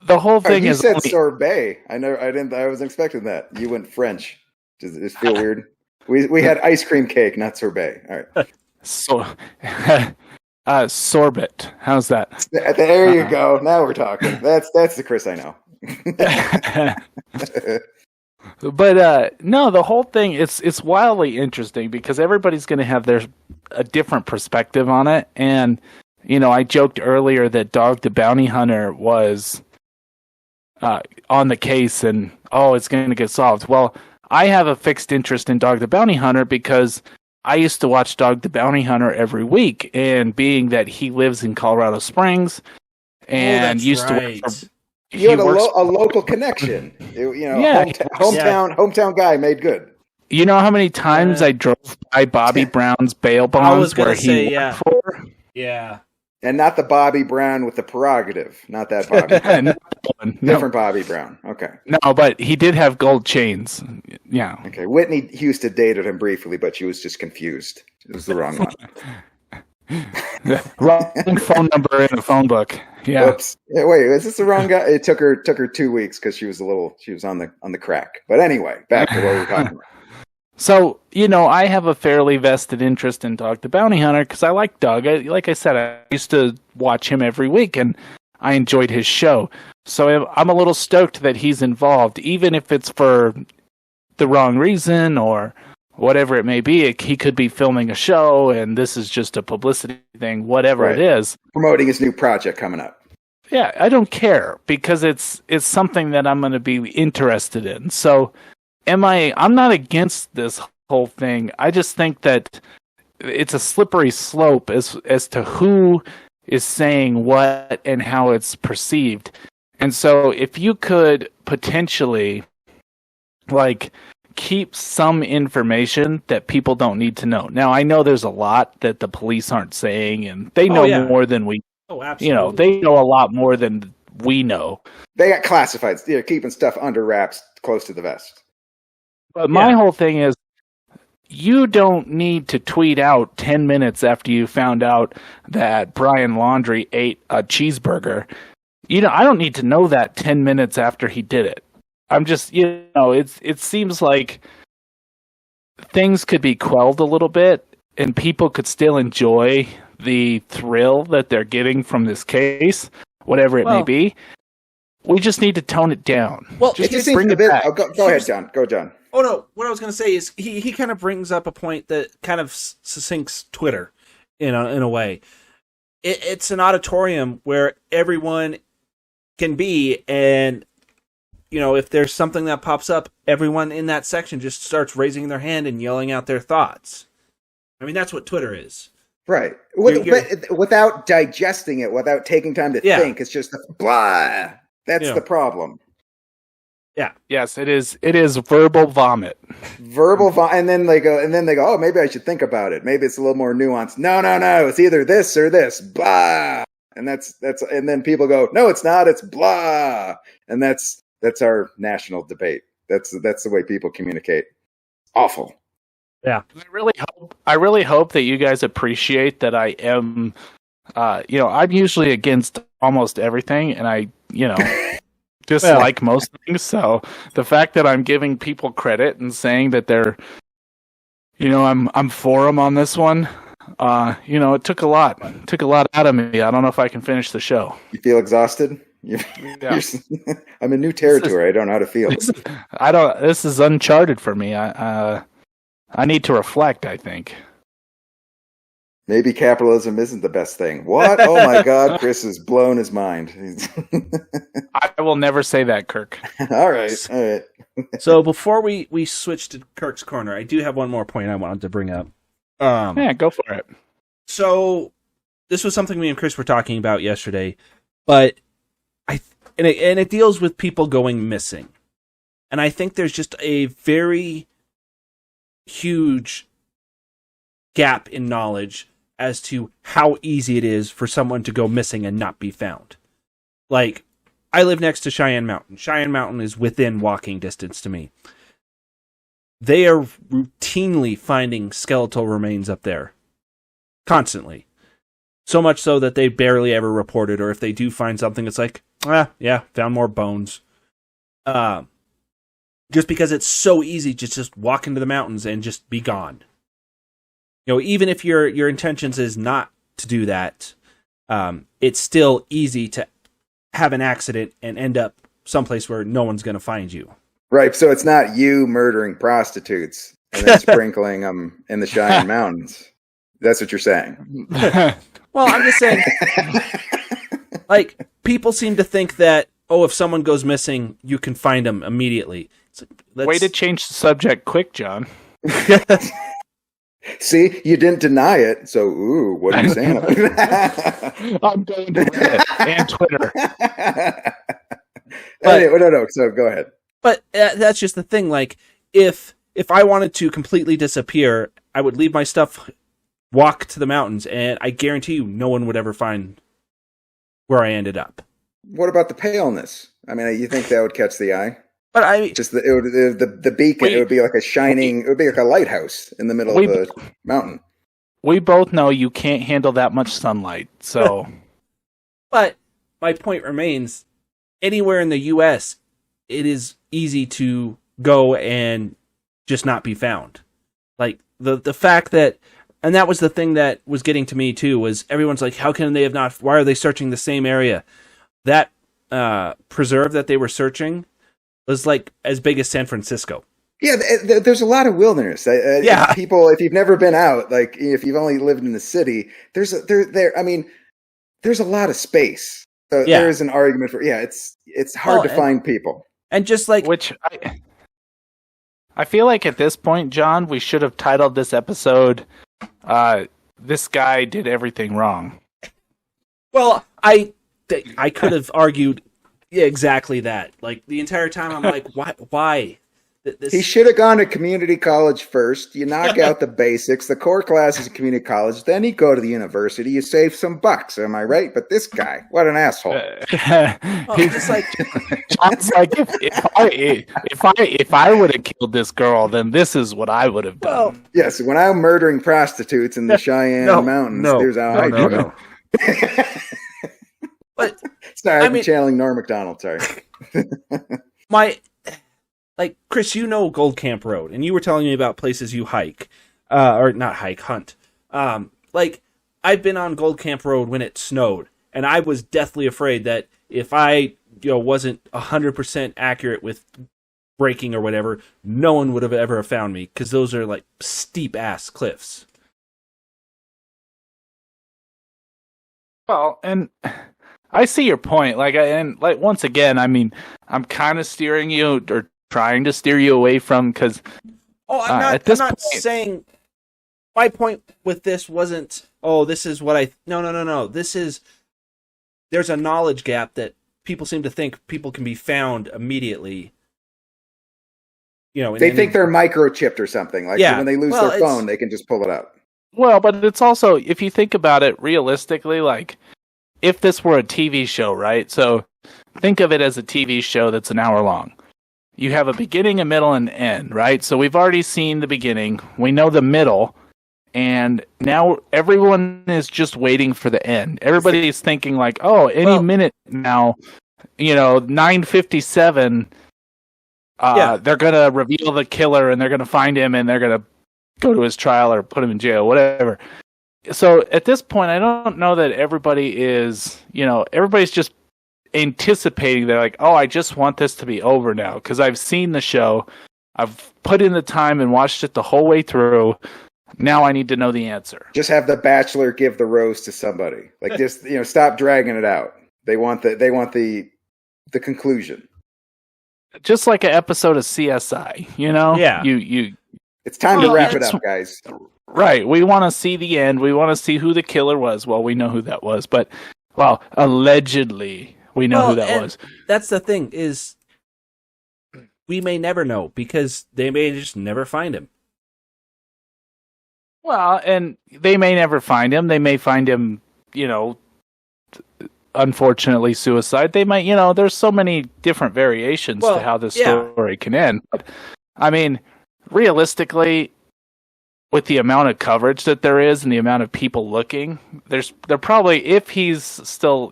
whole thing you is said sorbet. I wasn't expecting that. You went French. Does it feel weird? We had ice cream cake, not sorbet. All right. Sorbet. How's that? There you go. Now we're talking. That's the Chris I know. But no, the whole thing it's wildly interesting because everybody's going to have a different perspective on it. And I joked earlier that Dog the Bounty Hunter was on the case, and it's going to get solved. Well, I have a fixed interest in Dog the Bounty Hunter because I used to watch Dog the Bounty Hunter every week, and being that he lives in Colorado Springs and used to work for. You had a local connection. Hometown guy made good. You know how many times I drove by Bobby Brown's bail bonds where he worked for? Yeah. And not the Bobby Brown with the prerogative. Not that Bobby Brown. Different Bobby Brown. Okay. No, but he did have gold chains. Yeah. Okay. Whitney Houston dated him briefly, but she was just confused. It was the wrong one. Wrong phone number in the phone book. Yeah. Oops. Yeah, wait, is this the wrong guy? It took her 2 weeks because she was on the crack. But anyway, back to what we were talking about. So, I have a fairly vested interest in Dog the Bounty Hunter because I like Doug. Like I said, I used to watch him every week, and I enjoyed his show. So I'm a little stoked that he's involved, even if it's for the wrong reason or whatever it may be. He could be filming a show, and this is just a publicity thing, whatever it is. Promoting his new project coming up. Yeah, I don't care because it's something that I'm going to be interested in. So I'm not against this whole thing. I just think that it's a slippery slope as to who is saying what and how it's perceived. And so if you could potentially keep some information that people don't need to know. Now, I know there's a lot that the police aren't saying, and they know more than we. Oh, absolutely. They know a lot more than we know. They got classifieds. They're keeping stuff under wraps close to the vest. But my whole thing is, you don't need to tweet out 10 minutes after you found out that Brian Laundrie ate a cheeseburger. I don't need to know that 10 minutes after he did it. I'm just, it seems like things could be quelled a little bit and people could still enjoy the thrill that they're getting from this case, whatever it may be. We just need to tone it down. Well, just bring it back. Go ahead, John. Go, John. Oh, no. What I was going to say is he kind of brings up a point that kind of succincts Twitter in a way. It's an auditorium where everyone can be, and if there's something that pops up, everyone in that section just starts raising their hand and yelling out their thoughts. I mean, that's what Twitter is. Right. Without digesting it, without taking time to think, it's just blah. That's the problem. Yeah. Yes, it is. It is verbal vomit. And then they go, oh, maybe I should think about it. Maybe it's a little more nuanced. No. It's either this or this. Blah. And and then people go, no, it's not. It's blah. And that's our national debate. That's the way people communicate. Awful. Yeah. I really hope that you guys appreciate that I am, I'm usually against almost everything, and I, dislike most things. So the fact that I'm giving people credit and saying that they're, I'm for them on this one, it took a lot. It took a lot out of me. I don't know if I can finish the show. You feel exhausted? I'm in new territory. I don't know how to feel. This is uncharted for me. I need to reflect, I think. Maybe capitalism isn't the best thing. What? Oh my God, Chris has blown his mind. I will never say that, Kirk. All right. So before we switch to Kirk's Corner, I do have one more point I wanted to bring up. Yeah, go for it. So this was something me and Chris were talking about yesterday, but it deals with people going missing. And I think there's just a very huge gap in knowledge as to how easy it is for someone to go missing and not be found. Like, I live next to Cheyenne Mountain. Cheyenne Mountain is within walking distance to me. They are routinely finding skeletal remains up there. Constantly. So much so that they barely ever report it, or if they do find something, it's like, yeah, found more bones. Just because it's so easy to just walk into the mountains and just be gone. You know, even if your intentions is not to do that, it's still easy to have an accident and end up someplace where no one's going to find you. Right, so it's not you murdering prostitutes and then sprinkling them in the Cheyenne Mountains. That's what you're saying. Well, I'm just saying, like, people seem to think that, if someone goes missing, you can find them immediately. Way to change the subject quick, John. See, you didn't deny it, so what are you saying about that? I'm going to Reddit and Twitter. Anyway, no, so go ahead. But that's just the thing, like, if I wanted to completely disappear, I would leave my stuff, walk to the mountains, and I guarantee you no one would ever find where I ended up. What about the paleness? I mean, you think that would catch the eye? But I mean, just the beacon. It would be like a shining. It would be like a lighthouse in the middle of the mountain. We both know you can't handle that much sunlight. So, but my point remains: anywhere in the U.S., it is easy to go and just not be found. Like the fact that, and that was the thing that was getting to me too, was everyone's like, how can they have not? Why are they searching the same area? That preserve that they were searching was like as big as San Francisco. Yeah, there's a lot of wilderness. Yeah, people, if you've never been out, like if you've only lived in the city, there's a lot of space. So there is an argument for it's hard to find people. And just like which I feel like at this point, John, we should have titled this episode "This Guy Did Everything Wrong." Well, I could have argued exactly that. Like the entire time, I'm like, why? He should have gone to community college first. You knock out the basics, the core classes of community college, then you go to the university. You save some bucks. Am I right? But this guy, what an asshole! He's like, John's like, if I would have killed this girl, then this is what I would have done. Well, yes, when I'm murdering prostitutes in the Cheyenne Mountains, here's how I do it. But sorry, I'm channeling Norm Macdonald. Sorry. Like, Chris, you know Gold Camp Road, and you were telling me about places you hike, or not hike, hunt. Like, I've been on Gold Camp Road when it snowed, and I was deathly afraid that if I, wasn't 100% accurate with braking or whatever, no one would have ever found me, because those are, like, steep-ass cliffs. Well, and I see your point. Once again, I mean, I'm kind of steering you, or trying to steer you away from, because I'm not saying my point with this wasn't this is what no this is, there's a knowledge gap that people seem to think people can be found immediately, they think they're microchipped or something, like when they lose their phone they can just pull it out. Well, but it's also, if you think about it realistically, like if this were a TV show, right? So think of it as a TV show that's an hour long. You have a beginning, a middle, and end, right? So we've already seen the beginning. We know the middle. And now everyone is just waiting for the end. Everybody's thinking like, any minute now, 9:57, they're going to reveal the killer and they're going to find him and they're going to go to his trial or put him in jail, whatever. So at this point, I don't know that everybody is, everybody's just anticipating. They're like, I just want this to be over now because I've seen the show, I've put in the time and watched it the whole way through. Now I need to know the answer. Just have the Bachelor give the rose to somebody. Like, just stop dragging it out. They want the conclusion. Just like an episode of CSI, Yeah. You it's time to wrap it up, guys. Right. We want to see the end. We want to see who the killer was. Well, we know who that was, but allegedly we know who that was. That's the thing is we may never know because they may just never find him. Well, and they may never find him. They may find him, unfortunately suicide. They might, there's so many different variations to how this story can end. But I mean, realistically, with the amount of coverage that there is and the amount of people looking, they're probably, if he's still,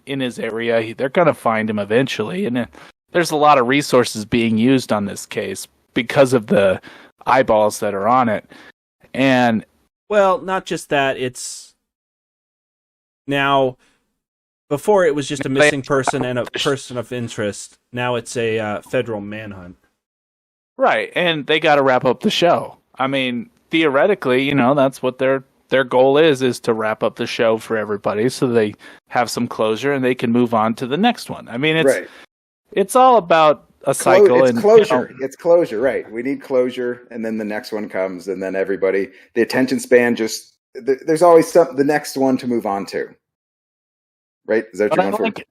in his area, they're going to find him eventually. And there's a lot of resources being used on this case because of the eyeballs that are on it. And well, not just that, it's now, before it was just a missing person and a person of interest. Now it's a federal manhunt. Right, and they got to wrap up the show. I mean, theoretically, that's what their goal is to wrap up the show for everybody so they have some closure and they can move on to the next one. I mean, it's all about a cycle. It's closure. It's closure, right. We need closure, and then the next one comes, and then everybody, the attention span there's always the next one to move on to. Right? Is that what you're going for?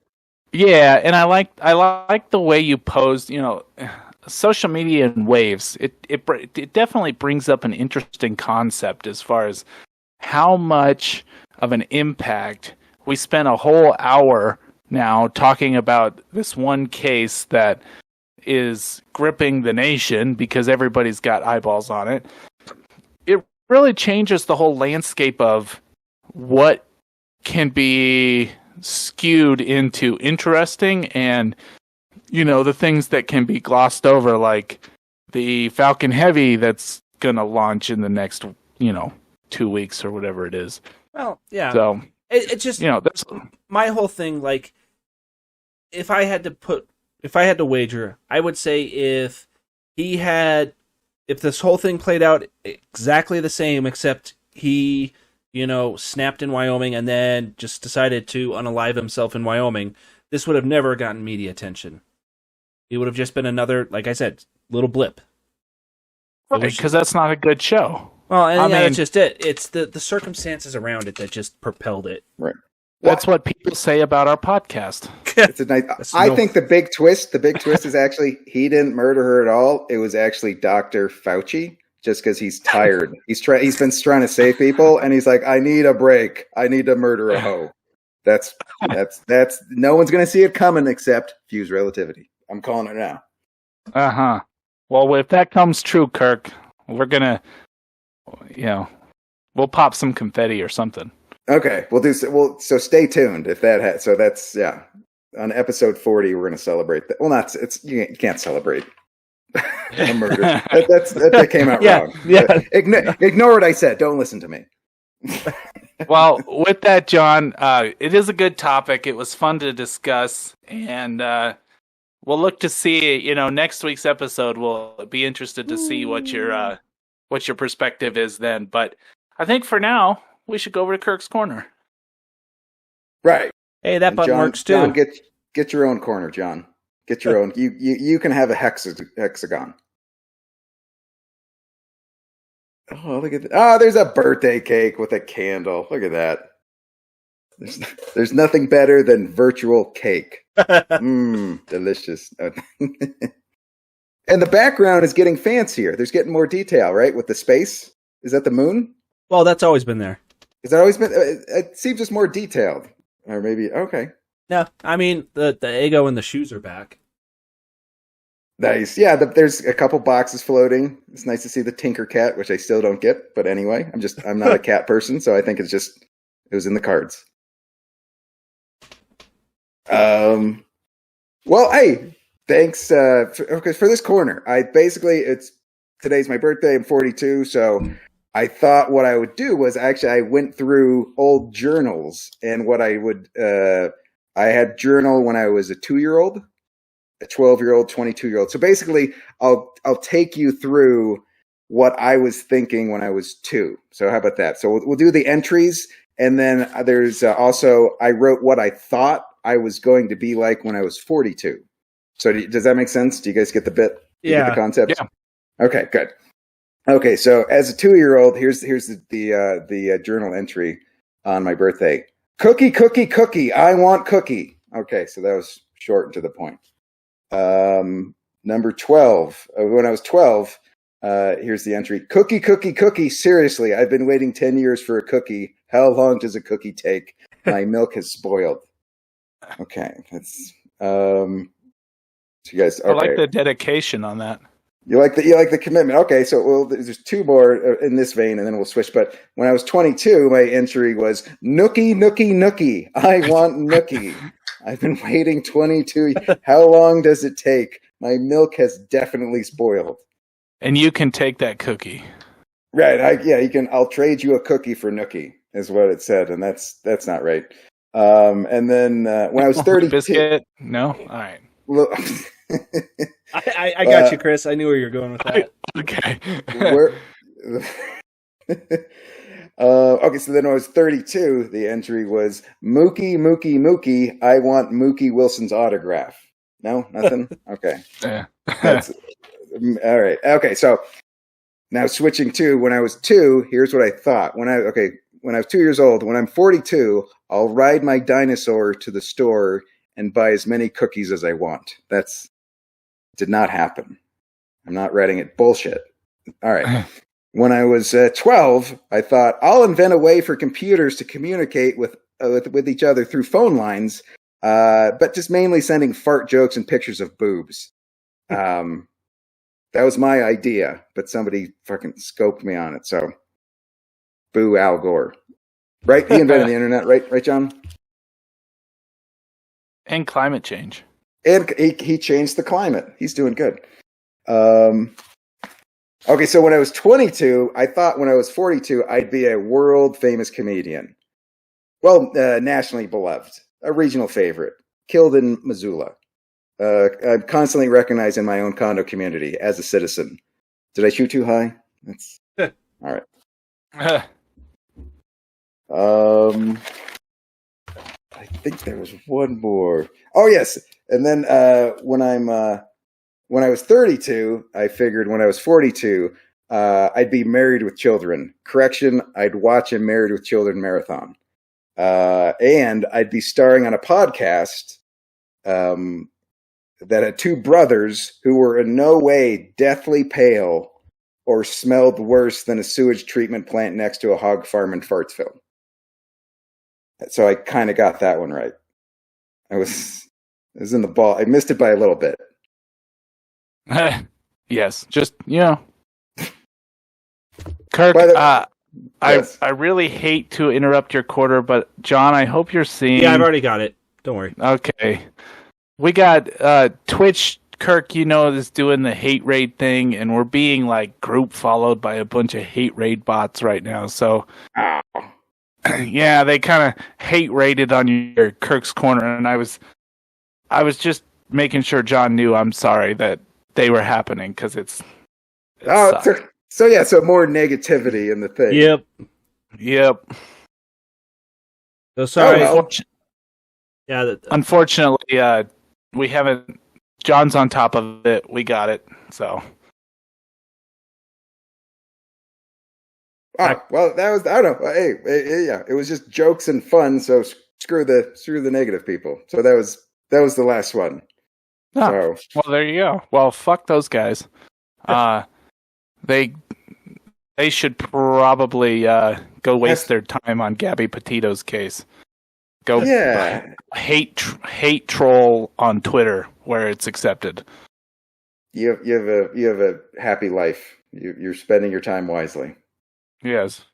Yeah, and I like the way you posed, social media in waves. It definitely brings up an interesting concept as far as how much of an impact we spent a whole hour now talking about this one case that is gripping the nation because everybody's got eyeballs on it. It really changes the whole landscape of what can be skewed into interesting and the things that can be glossed over, like the Falcon Heavy that's gonna launch in the next 2 weeks or whatever it is. Well, yeah. So it just my whole thing, like, if I had to wager, I would say if this whole thing played out exactly the same, except he snapped in Wyoming and then just decided to unalive himself in Wyoming, this would have never gotten media attention. It would have just been another, like I said, little blip. Right, because that's not a good show. Well, and that's just it. It's the circumstances around it that just propelled it. Right. That's what people say about our podcast. It's a nice. I think the big twist is actually he didn't murder her at all. It was actually Dr. Fauci. Just because he's tired. He's been trying to save people, and he's like, I need a break. I need to murder a hoe. That's no one's gonna see it coming except Fuzed Relativity. I'm calling it now. Uh-huh. Well, if that comes true, Kirk, we're gonna we'll pop some confetti or something. Okay. So stay tuned if that so that's on episode 40 we're gonna celebrate that. Well, you can't celebrate a murder. That came out wrong. Yeah. Ignore what I said. Don't listen to me. Well, with that, John, it is a good topic. It was fun to discuss, and we'll look to see. Next week's episode. We'll be interested to see what your perspective is then. But I think for now we should go over to Kirk's Corner. Right. Hey, that button works too. John, get your own corner, John. Get your own. You can have a hexagon. Oh, look at that. Oh, there's a birthday cake with a candle. Look at that. There's nothing better than virtual cake. Delicious. And the background is getting fancier. There's getting more detail, right? With the space. Is that the moon? Well, that's always been there. Has that always been? It seems just more detailed. Or maybe, okay. No, I mean, the ego and the shoes are back. Nice. Yeah, there's a couple boxes floating. It's nice to see the Tinker Cat, which I still don't get. But anyway, I'm not a cat person, so I think it was in the cards. Well, hey, thanks for this corner. Today's my birthday. I'm 42, so I thought what I would do was I went through old journals, and what I would I had journal when I was a 2-year-old, a 12-year-old, 22-year-old. So basically, I'll take you through what I was thinking when I was 2. So how about that? So we'll do the entries, and then there's also I wrote what I thought I was going to be like when I was 42. So does that make sense? Do you guys get the bit? Yeah. Get the concept? Yeah. Okay, good. Okay, so as a 2-year-old, here's the journal entry on my birthday. Cookie, cookie, cookie. I want cookie. Okay, so that was short and to the point. Number 12. When I was 12, here's the entry. Cookie, cookie, cookie. Seriously, I've been waiting 10 years for a cookie. How long does a cookie take? My milk has spoiled. Okay, that's so you guys. Okay. I like the dedication on that. You like the commitment. Okay, so there's 2 more in this vein, and then we'll switch. But when I was 22, my entry was Nookie, Nookie, Nookie. I want Nookie. I've been waiting 22. How long does it take? My milk has definitely spoiled. And you can take that cookie. Right. You can. I'll trade you a cookie for Nookie, is what it said, and that's not right. And then when I was 32, biscuit. No. All right. I got you, Chris. I knew where you were going with that. Okay. Okay, so then when I was 32, the entry was Mookie, Mookie, Mookie. I want Mookie Wilson's autograph. No, nothing. Okay. Yeah. That's all right. Okay, so now switching to when I was 2. Here's what I thought. When I was 2 years old. When I'm 42, I'll ride my dinosaur to the store and buy as many cookies as I want. Did not happen. I'm not writing it. Bullshit. All right. When I was 12, I thought I'll invent a way for computers to communicate with each other through phone lines, but just mainly sending fart jokes and pictures of boobs. That was my idea, but somebody fucking scoped me on it. So, boo Al Gore. Right? He invented the internet, right, John? And climate change. And he changed the climate. He's doing good. Okay, so when I was 22, I thought when I was 42, I'd be a world famous comedian. Well, nationally beloved, a regional favorite, killed in Missoula. I'm constantly recognized in my own condo community as a citizen. Did I shoot too high? That's all right. I think there was one more. Oh yes, and then when I was 32, I figured when I was 42, I'd be married with children. Correction, I'd watch a Married with Children marathon, and I'd be starring on a podcast that had 2 brothers who were in no way deathly pale or smelled worse than a sewage treatment plant next to a hog farm in Fartsville. So I kind of got that one right. I was in the ball. I missed it by a little bit. Yes, just Kirk. Yes. I really hate to interrupt your quarter, but John, I hope you're seeing. Yeah, I've already got it. Don't worry. Okay, we got Twitch. Kirk, is doing the hate raid thing, and we're being like group followed by a bunch of hate raid bots right now. So. Oh. Yeah, they kind of hate rated on your Kirk's Corner, and I was just making sure John knew I'm sorry that they were happening because it's so more negativity in the thing. Yep. So sorry. Oh, well. Yeah. Unfortunately, we haven't. John's on top of it. We got it. So. Oh, well, that was, I don't know. Hey, yeah, it was just jokes and fun. So screw the negative people. So that was the last one. Oh, so. Well, there you go. Well, fuck those guys. They should probably go waste their time on Gabby Petito's case. Go hate troll on Twitter where it's accepted. You have a happy life. You're spending your time wisely. Yes.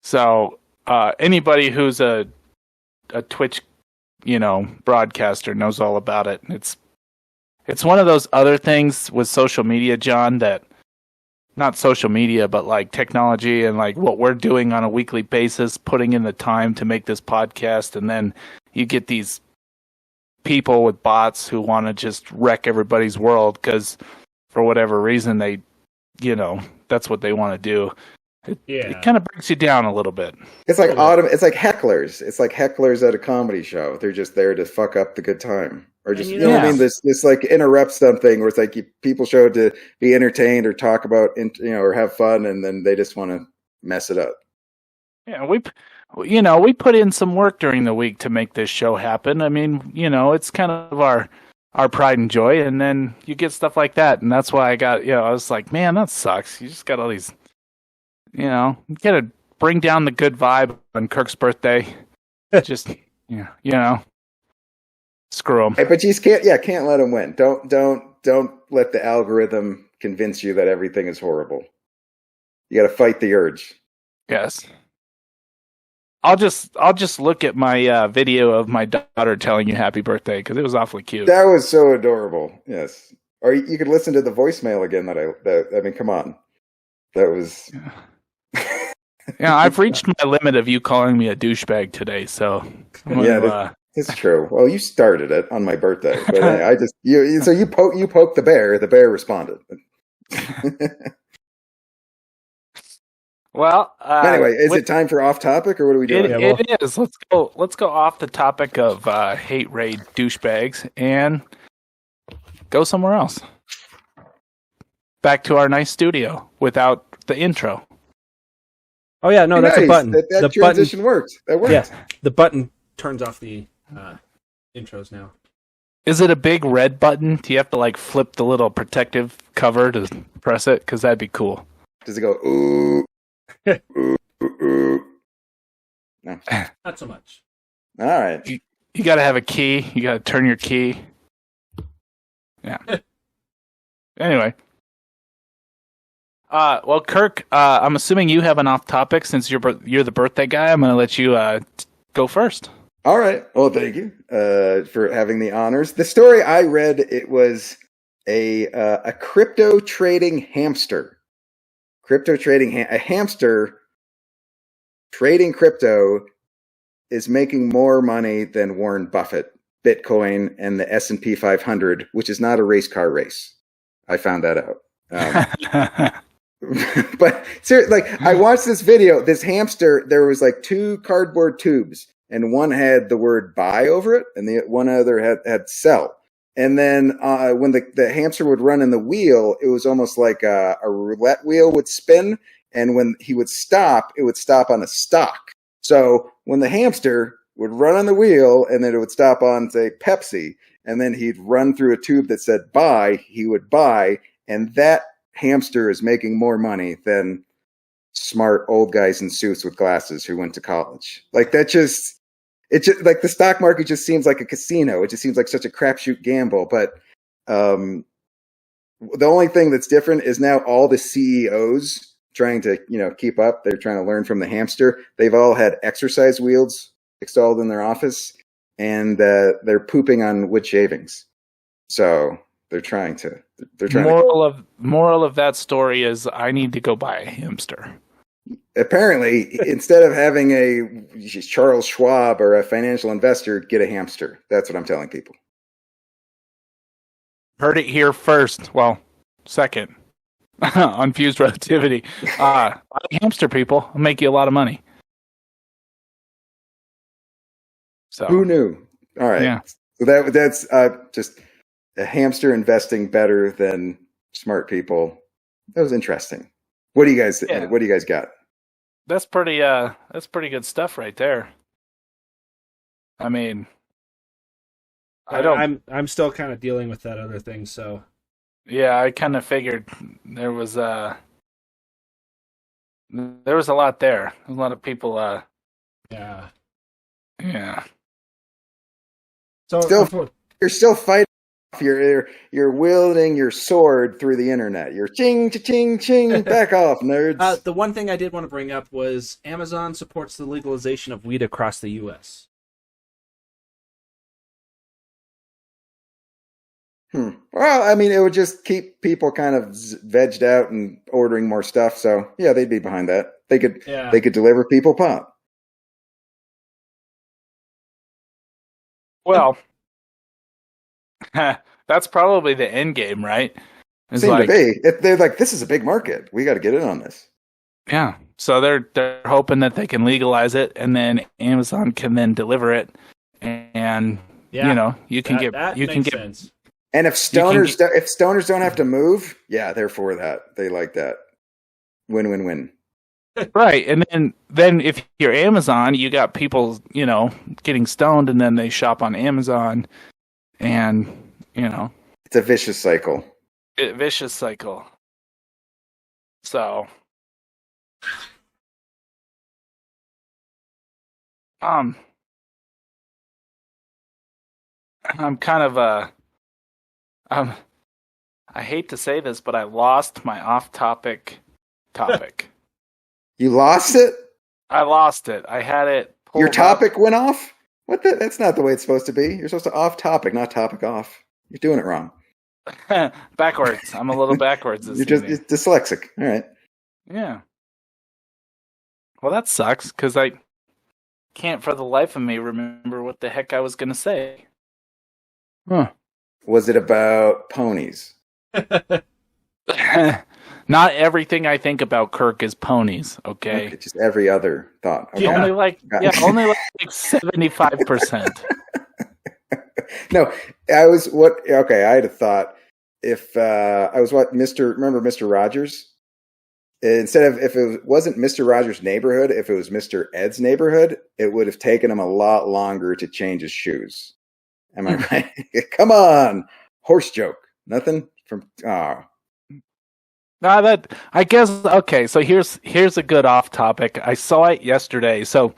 So anybody who's a Twitch, broadcaster knows all about it. It's one of those other things with social media, John, that not social media, but like technology and like what we're doing on a weekly basis, putting in the time to make this podcast, and then you get these people with bots who want to just wreck everybody's world because for whatever reason they, that's what they want to do. It kind of breaks you down a little bit. It's like It's like hecklers. It's like hecklers at a comedy show. They're just there to fuck up the good time, or just And you know what I mean. This like interrupt something where it's like people show it to be entertained or talk about or have fun, and then they just want to mess it up. Yeah, we put in some work during the week to make this show happen. I mean, it's kind of our pride and joy, and then you get stuff like that, and that's why I was like, man, that sucks. You just got all these, you got to bring down the good vibe on Kirk's birthday. Just, screw him. Hey, but you just can't let him win. Don't let the algorithm convince you that everything is horrible. You got to fight the urge. Yes. I'll just look at my video of my daughter telling you happy birthday because it was awfully cute. That was so adorable. Yes. Or you could listen to the voicemail again. I mean, come on. That was. Yeah, I've reached my limit of you calling me a douchebag today. So it's true. Well, you started it on my birthday, but I just you poked the bear. The bear responded. Well, anyway, is it time for off topic, or what are we doing? It is. Let's go off the topic of hate raid douchebags and go somewhere else. Back to our nice studio without the intro. Oh yeah, no, that's nice. a button. That the transition button works. That works. Yeah, the button turns off the intros now. Is it a big red button? Do you have to flip the little protective cover to press it? Because that'd be cool. Does it go ooh? Ooh, ooh, ooh. No. Not so much. All right. You got to have a key. You got to turn your key. Yeah. Anyway. Well, Kirk, I'm assuming you have an off topic since you're the birthday guy. I'm going to let you go first. All right. Well, thank you for having the honors. The story I read, it was a crypto trading hamster. A hamster trading crypto is making more money than Warren Buffett, Bitcoin, and the S&P 500, which is not a race car race. I found that out. But seriously, I watched this video. This hamster, there was two cardboard tubes, and one had the word buy over it, and the one other had sell. And then when the hamster would run in the wheel, it was almost like a roulette wheel would spin. And when he would stop, it would stop on a stock. So when the hamster would run on the wheel and then it would stop on, say, Pepsi, and then he'd run through a tube that said buy, he would buy. And that hamster is making more money than smart old guys in suits with glasses who went to college. It's just like the stock market just seems like a casino. It just seems like such a crapshoot gamble. But the only thing that's different is now all the CEOs trying to, keep up. They're trying to learn from the hamster. They've all had exercise wheels installed in their office, and they're pooping on wood shavings. So they're trying to. Moral of that story is I need to go buy a hamster. Apparently, instead of having a Charles Schwab or a financial investor, get a hamster. That's what I'm telling people. Heard it here first. Well, second on Fuzed Relativity. Buy a hamster, people. I'll make you a lot of money. So who knew? All right. Yeah. So that's just a hamster investing better than smart people. That was interesting. What do you guys? Yeah. What do you guys got? That's pretty good stuff right there. I mean, I'm still kind of dealing with that other thing, so yeah, I kind of figured there was a lot there. A lot of people yeah. So you're still fighting. You're wielding your sword through the internet. You're ching, ching, ching. Back off, nerds. The one thing I did want to bring up was Amazon supports the legalization of weed across the U.S. Well, I mean, it would just keep people kind of vegged out and ordering more stuff. So yeah, they'd be behind that. They could deliver people pot. Well, that's probably the end game, right? Seems to be. They're like, this is a big market. We got to get in on this. Yeah. So they're hoping that they can legalize it, and then Amazon can then deliver it, and Yeah, you can get sense. And if stoners don't have to move, yeah, they're for that. They like that. Win. Right, and then if you're Amazon, you got people, getting stoned, and then they shop on Amazon, and it's a vicious cycle. So, I'm kind of I hate to say this, but I lost my off-topic topic. You lost it? I lost it. I had it pulled Your topic up. went off? What? That's not the way it's supposed to be. You're supposed to off topic, not topic off. You're doing it wrong. Backwards. I'm a little backwards. You're dyslexic. All right. Yeah. Well, that sucks, because I can't for the life of me remember what the heck I was going to say. Huh. Was it about ponies? Not everything I think about Kirk is ponies, okay? Just every other thought. Okay. Only like 75%. No, I had a thought. If I was remember Mr. Rogers? Instead of, if it wasn't Mr. Rogers' neighborhood, if it was Mr. Ed's neighborhood, it would have taken him a lot longer to change his shoes. Am I right? Come on. Horse joke. Nothing from No, that I guess okay. So here's a good off topic. I saw it yesterday. So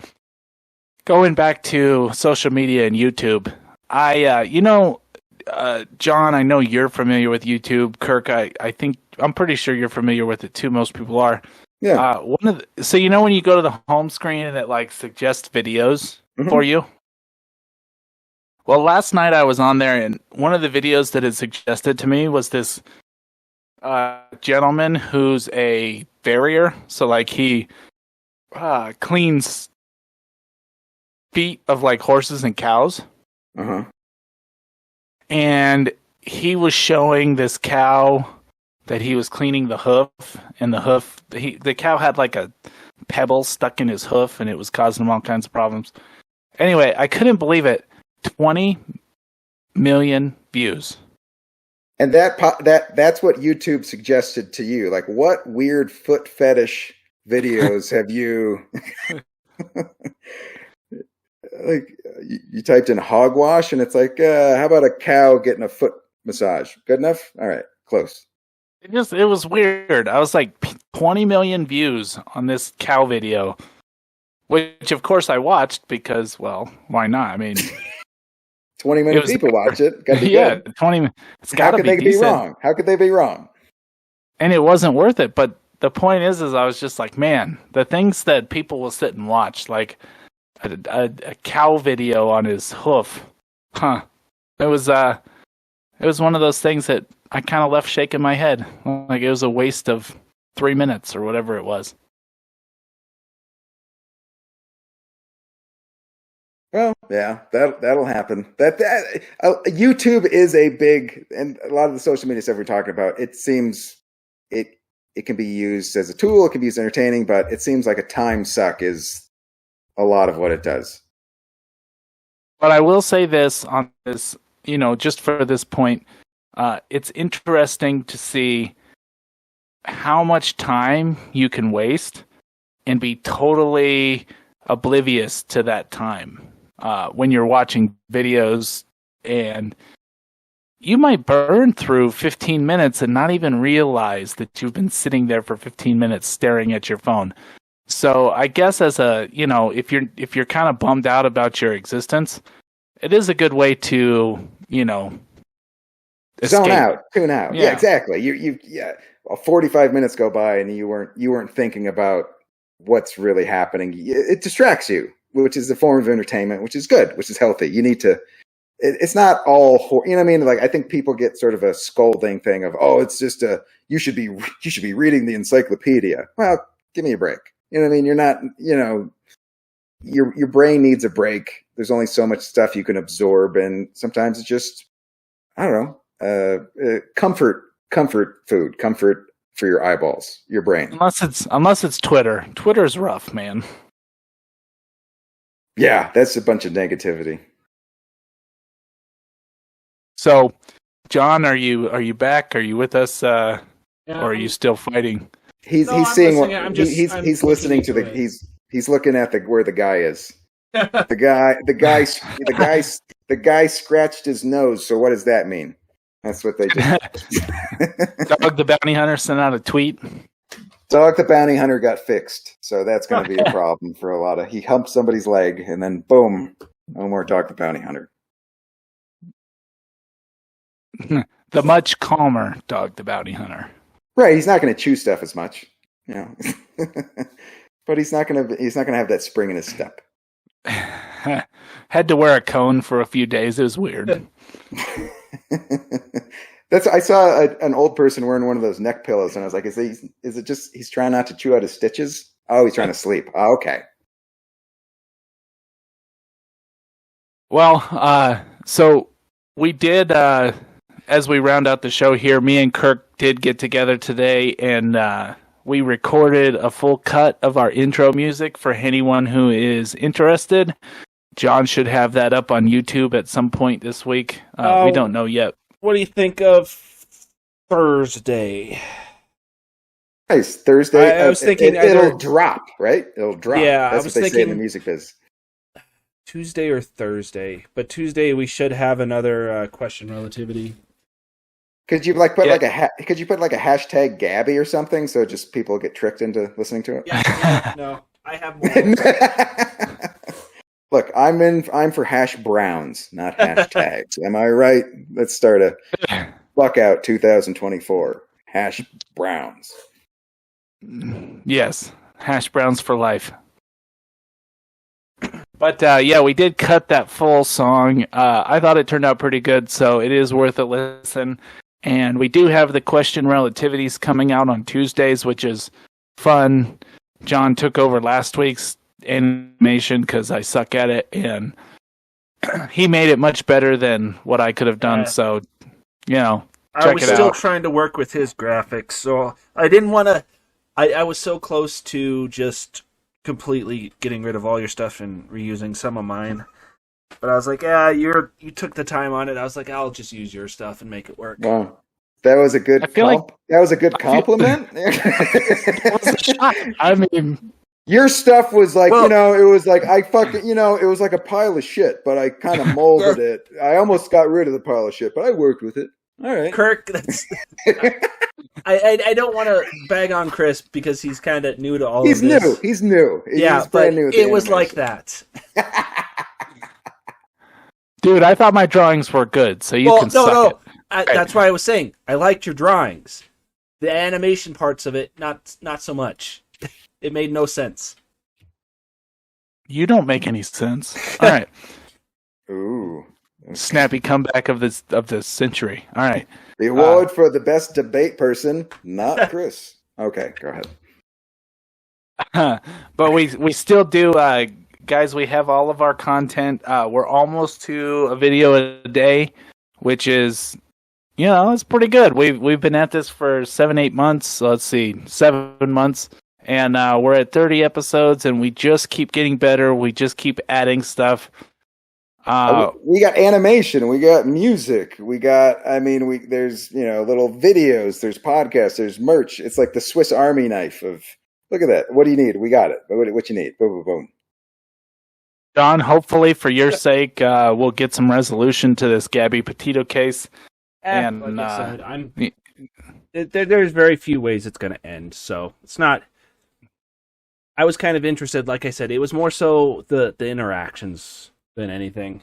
going back to social media and YouTube, John, I know you're familiar with YouTube. Kirk, I'm pretty sure you're familiar with it too. Most people are. Yeah. So when you go to the home screen and it like suggests videos for you. Well, last night I was on there, and one of the videos that it suggested to me was this gentleman who's a farrier. So like he cleans feet of like horses and cows. Uh-huh. And he was showing this cow that he was cleaning the hoof, and the cow had like a pebble stuck in his hoof, and it was causing him all kinds of problems. Anyway, I couldn't believe it. 20 million views. And that's what YouTube suggested to you. Like, what weird foot fetish videos have you? Like, you typed in hogwash, and it's like, how about a cow getting a foot massage? Good enough? All right, close. It was weird. I was like, 20 million views on this cow video, which of course I watched because, well, why not? I mean, 20 million people watch it. Gotta be good. 20. It's got to be decent. How could they be wrong? And it wasn't worth it. But the point is I was just like, man, the things that people will sit and watch, like a cow video on his hoof, It was one of those things that I kind of left shaking my head, like it was a waste of 3 minutes or whatever it was. Well, yeah, that'll happen. YouTube is a big, and a lot of the social media stuff we're talking about, it seems it can be used as a tool, it can be used entertaining, but it seems like a time suck is a lot of what it does. But I will say this on this, just for this point, it's interesting to see how much time you can waste and be totally oblivious to that time. When you're watching videos, and you might burn through 15 minutes and not even realize that you've been sitting there for 15 minutes staring at your phone. So I guess as if you're kind of bummed out about your existence, it is a good way to, escape. Zone out, tune out. Yeah, exactly. 45 minutes go by and you weren't thinking about what's really happening. It distracts you, which is a form of entertainment, which is good, which is healthy. You need to. It's not all, you know what I mean? Like, I think people get sort of a scolding thing of, oh, it's just you should be reading the encyclopedia. Well, give me a break. You know what I mean? You're not, your brain needs a break. There's only so much stuff you can absorb, and sometimes it's just, I don't know, comfort food, comfort for your eyeballs, your brain. Unless it's Twitter. Twitter's rough, man. Yeah, that's a bunch of negativity. So, John, are you back? Are you with us? Or are you still fighting? He's seeing what he's listening to he's looking at where the guy is. The guy scratched his nose. So what does that mean? That's what they just. Dog the Bounty Hunter sent out a tweet. Dog the Bounty Hunter got fixed, so that's going to be a problem for a lot of. He humped somebody's leg, and then boom, no more Dog the Bounty Hunter. The much calmer Dog the Bounty Hunter. Right, he's not going to chew stuff as much, but he's not going to have that spring in his step. Had to wear a cone for a few days. It was weird. I saw an old person wearing one of those neck pillows, and I was like, is it just he's trying not to chew out his stitches? Oh, he's trying to sleep. Oh, okay. Well, so we did, as we round out the show here, me and Kirk did get together today, and we recorded a full cut of our intro music for anyone who is interested. John should have that up on YouTube at some point this week. We don't know yet. What do you think of Thursday? Hey, it's Thursday. I was thinking it'll drop, right? It'll drop. Yeah, that's what they say in the music biz. Tuesday or Thursday, but Tuesday we should have another question relativity. Could you put like a hashtag Gabby or something so just people get tricked into listening to it? Yeah, no, I have more. Look, I'm for hash browns, not hashtags. Am I right? Let's start a Buck Out 2024. Hash browns. Yes, hash browns for life. But we did cut that full song. I thought it turned out pretty good, so it is worth a listen. And we do have the question relativities coming out on Tuesdays, which is fun. John took over last week's animation because I suck at it, and he made it much better than what I could have done. So, check it out. I was still trying to work with his graphics, so I didn't want to. I was so close to just completely getting rid of all your stuff and reusing some of mine. But I was like, you took the time on it. I was like, I'll just use your stuff and make it work. Wow. That was a good compliment. I mean, your stuff was like, it was like it was like a pile of shit, but I kind of molded it. I almost got rid of the pile of shit, but I worked with it. All right. Kirk, I don't want to bag on Chris because he's kind of new to all of this. He's new. Yeah, but it was like that. Dude, I thought my drawings were good, so you can suck it. That's why I was saying I liked your drawings. The animation parts of it, not so much. It made no sense. You don't make any sense. All right. Ooh. Snappy comeback of this century. All right. The award for the best debate person, not Chris. Okay, go ahead. But we still do, guys. We have all of our content. We're almost to a video a day, which is, it's pretty good. We've been at this for 7-8 months. So let's see, 7 months, and we're at 30 episodes, and we just keep getting better. We just keep adding stuff. We got animation, we got music, we got. There's little videos, there's podcasts, there's merch. It's like the Swiss Army knife of. Look at that. What do you need? We got it. What you need? Boom, boom, boom. John, hopefully for your sake, we'll get some resolution to this Gabby Petito case. And like I said, there's very few ways it's going to end, so it's not. I was kind of interested, like I said, it was more so the interactions than anything.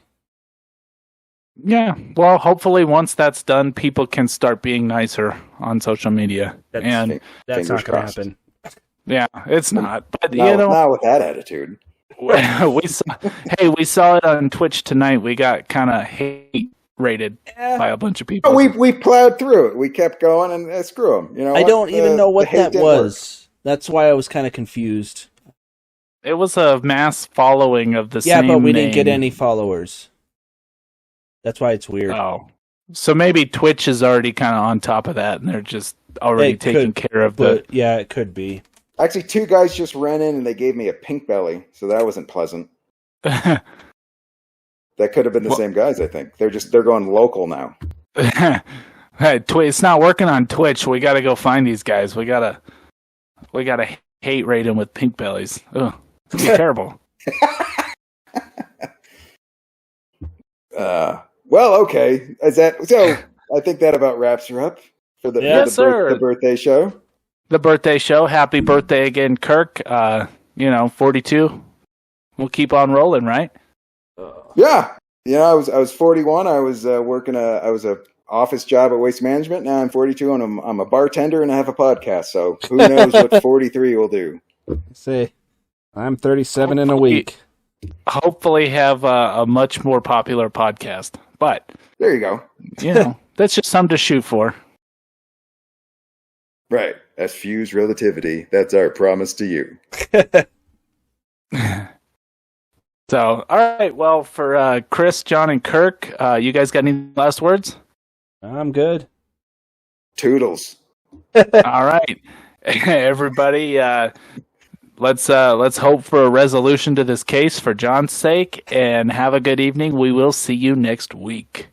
Yeah, well, hopefully once that's done, people can start being nicer on social media. That's not going to happen. Yeah, it's not. But not with that attitude. we saw it on Twitch tonight. We got kind of hate rated by a bunch of people. We plowed through it. We kept going, and screw them. I don't even know what that was. That's why I was kind of confused. It was a mass following of the same name. Yeah, but we didn't get any followers. That's why it's weird. Oh. So maybe Twitch is already kind of on top of that, and they're just already taking care of the... Yeah, it could be. Actually, 2 guys just ran in, and they gave me a pink belly, so that wasn't pleasant. That could have been the same guys. I think they're going local now. Hey, it's not working on Twitch. We got to go find these guys. We gotta hate rate them with pink bellies. Ugh, it's gonna be terrible. Well, okay. Is that so? I think that about wraps her up for the the birthday show. The birthday show. Happy birthday again, Kirk. 42. We'll keep on rolling, right? Yeah. I was 41. I was working I was a office job at Waste Management. Now I'm 42 and I'm a bartender and I have a podcast. So who knows what 43 will do? See, I'm 37 in a week. Hopefully have a much more popular podcast. But there you go. That's just something to shoot for. Right. That's Fuzed Relativity. That's our promise to you. So, all right. Well, for Chris, John, and Kirk, you guys got any last words? I'm good. Toodles. All right, everybody. Let's hope for a resolution to this case for John's sake, and have a good evening. We will see you next week.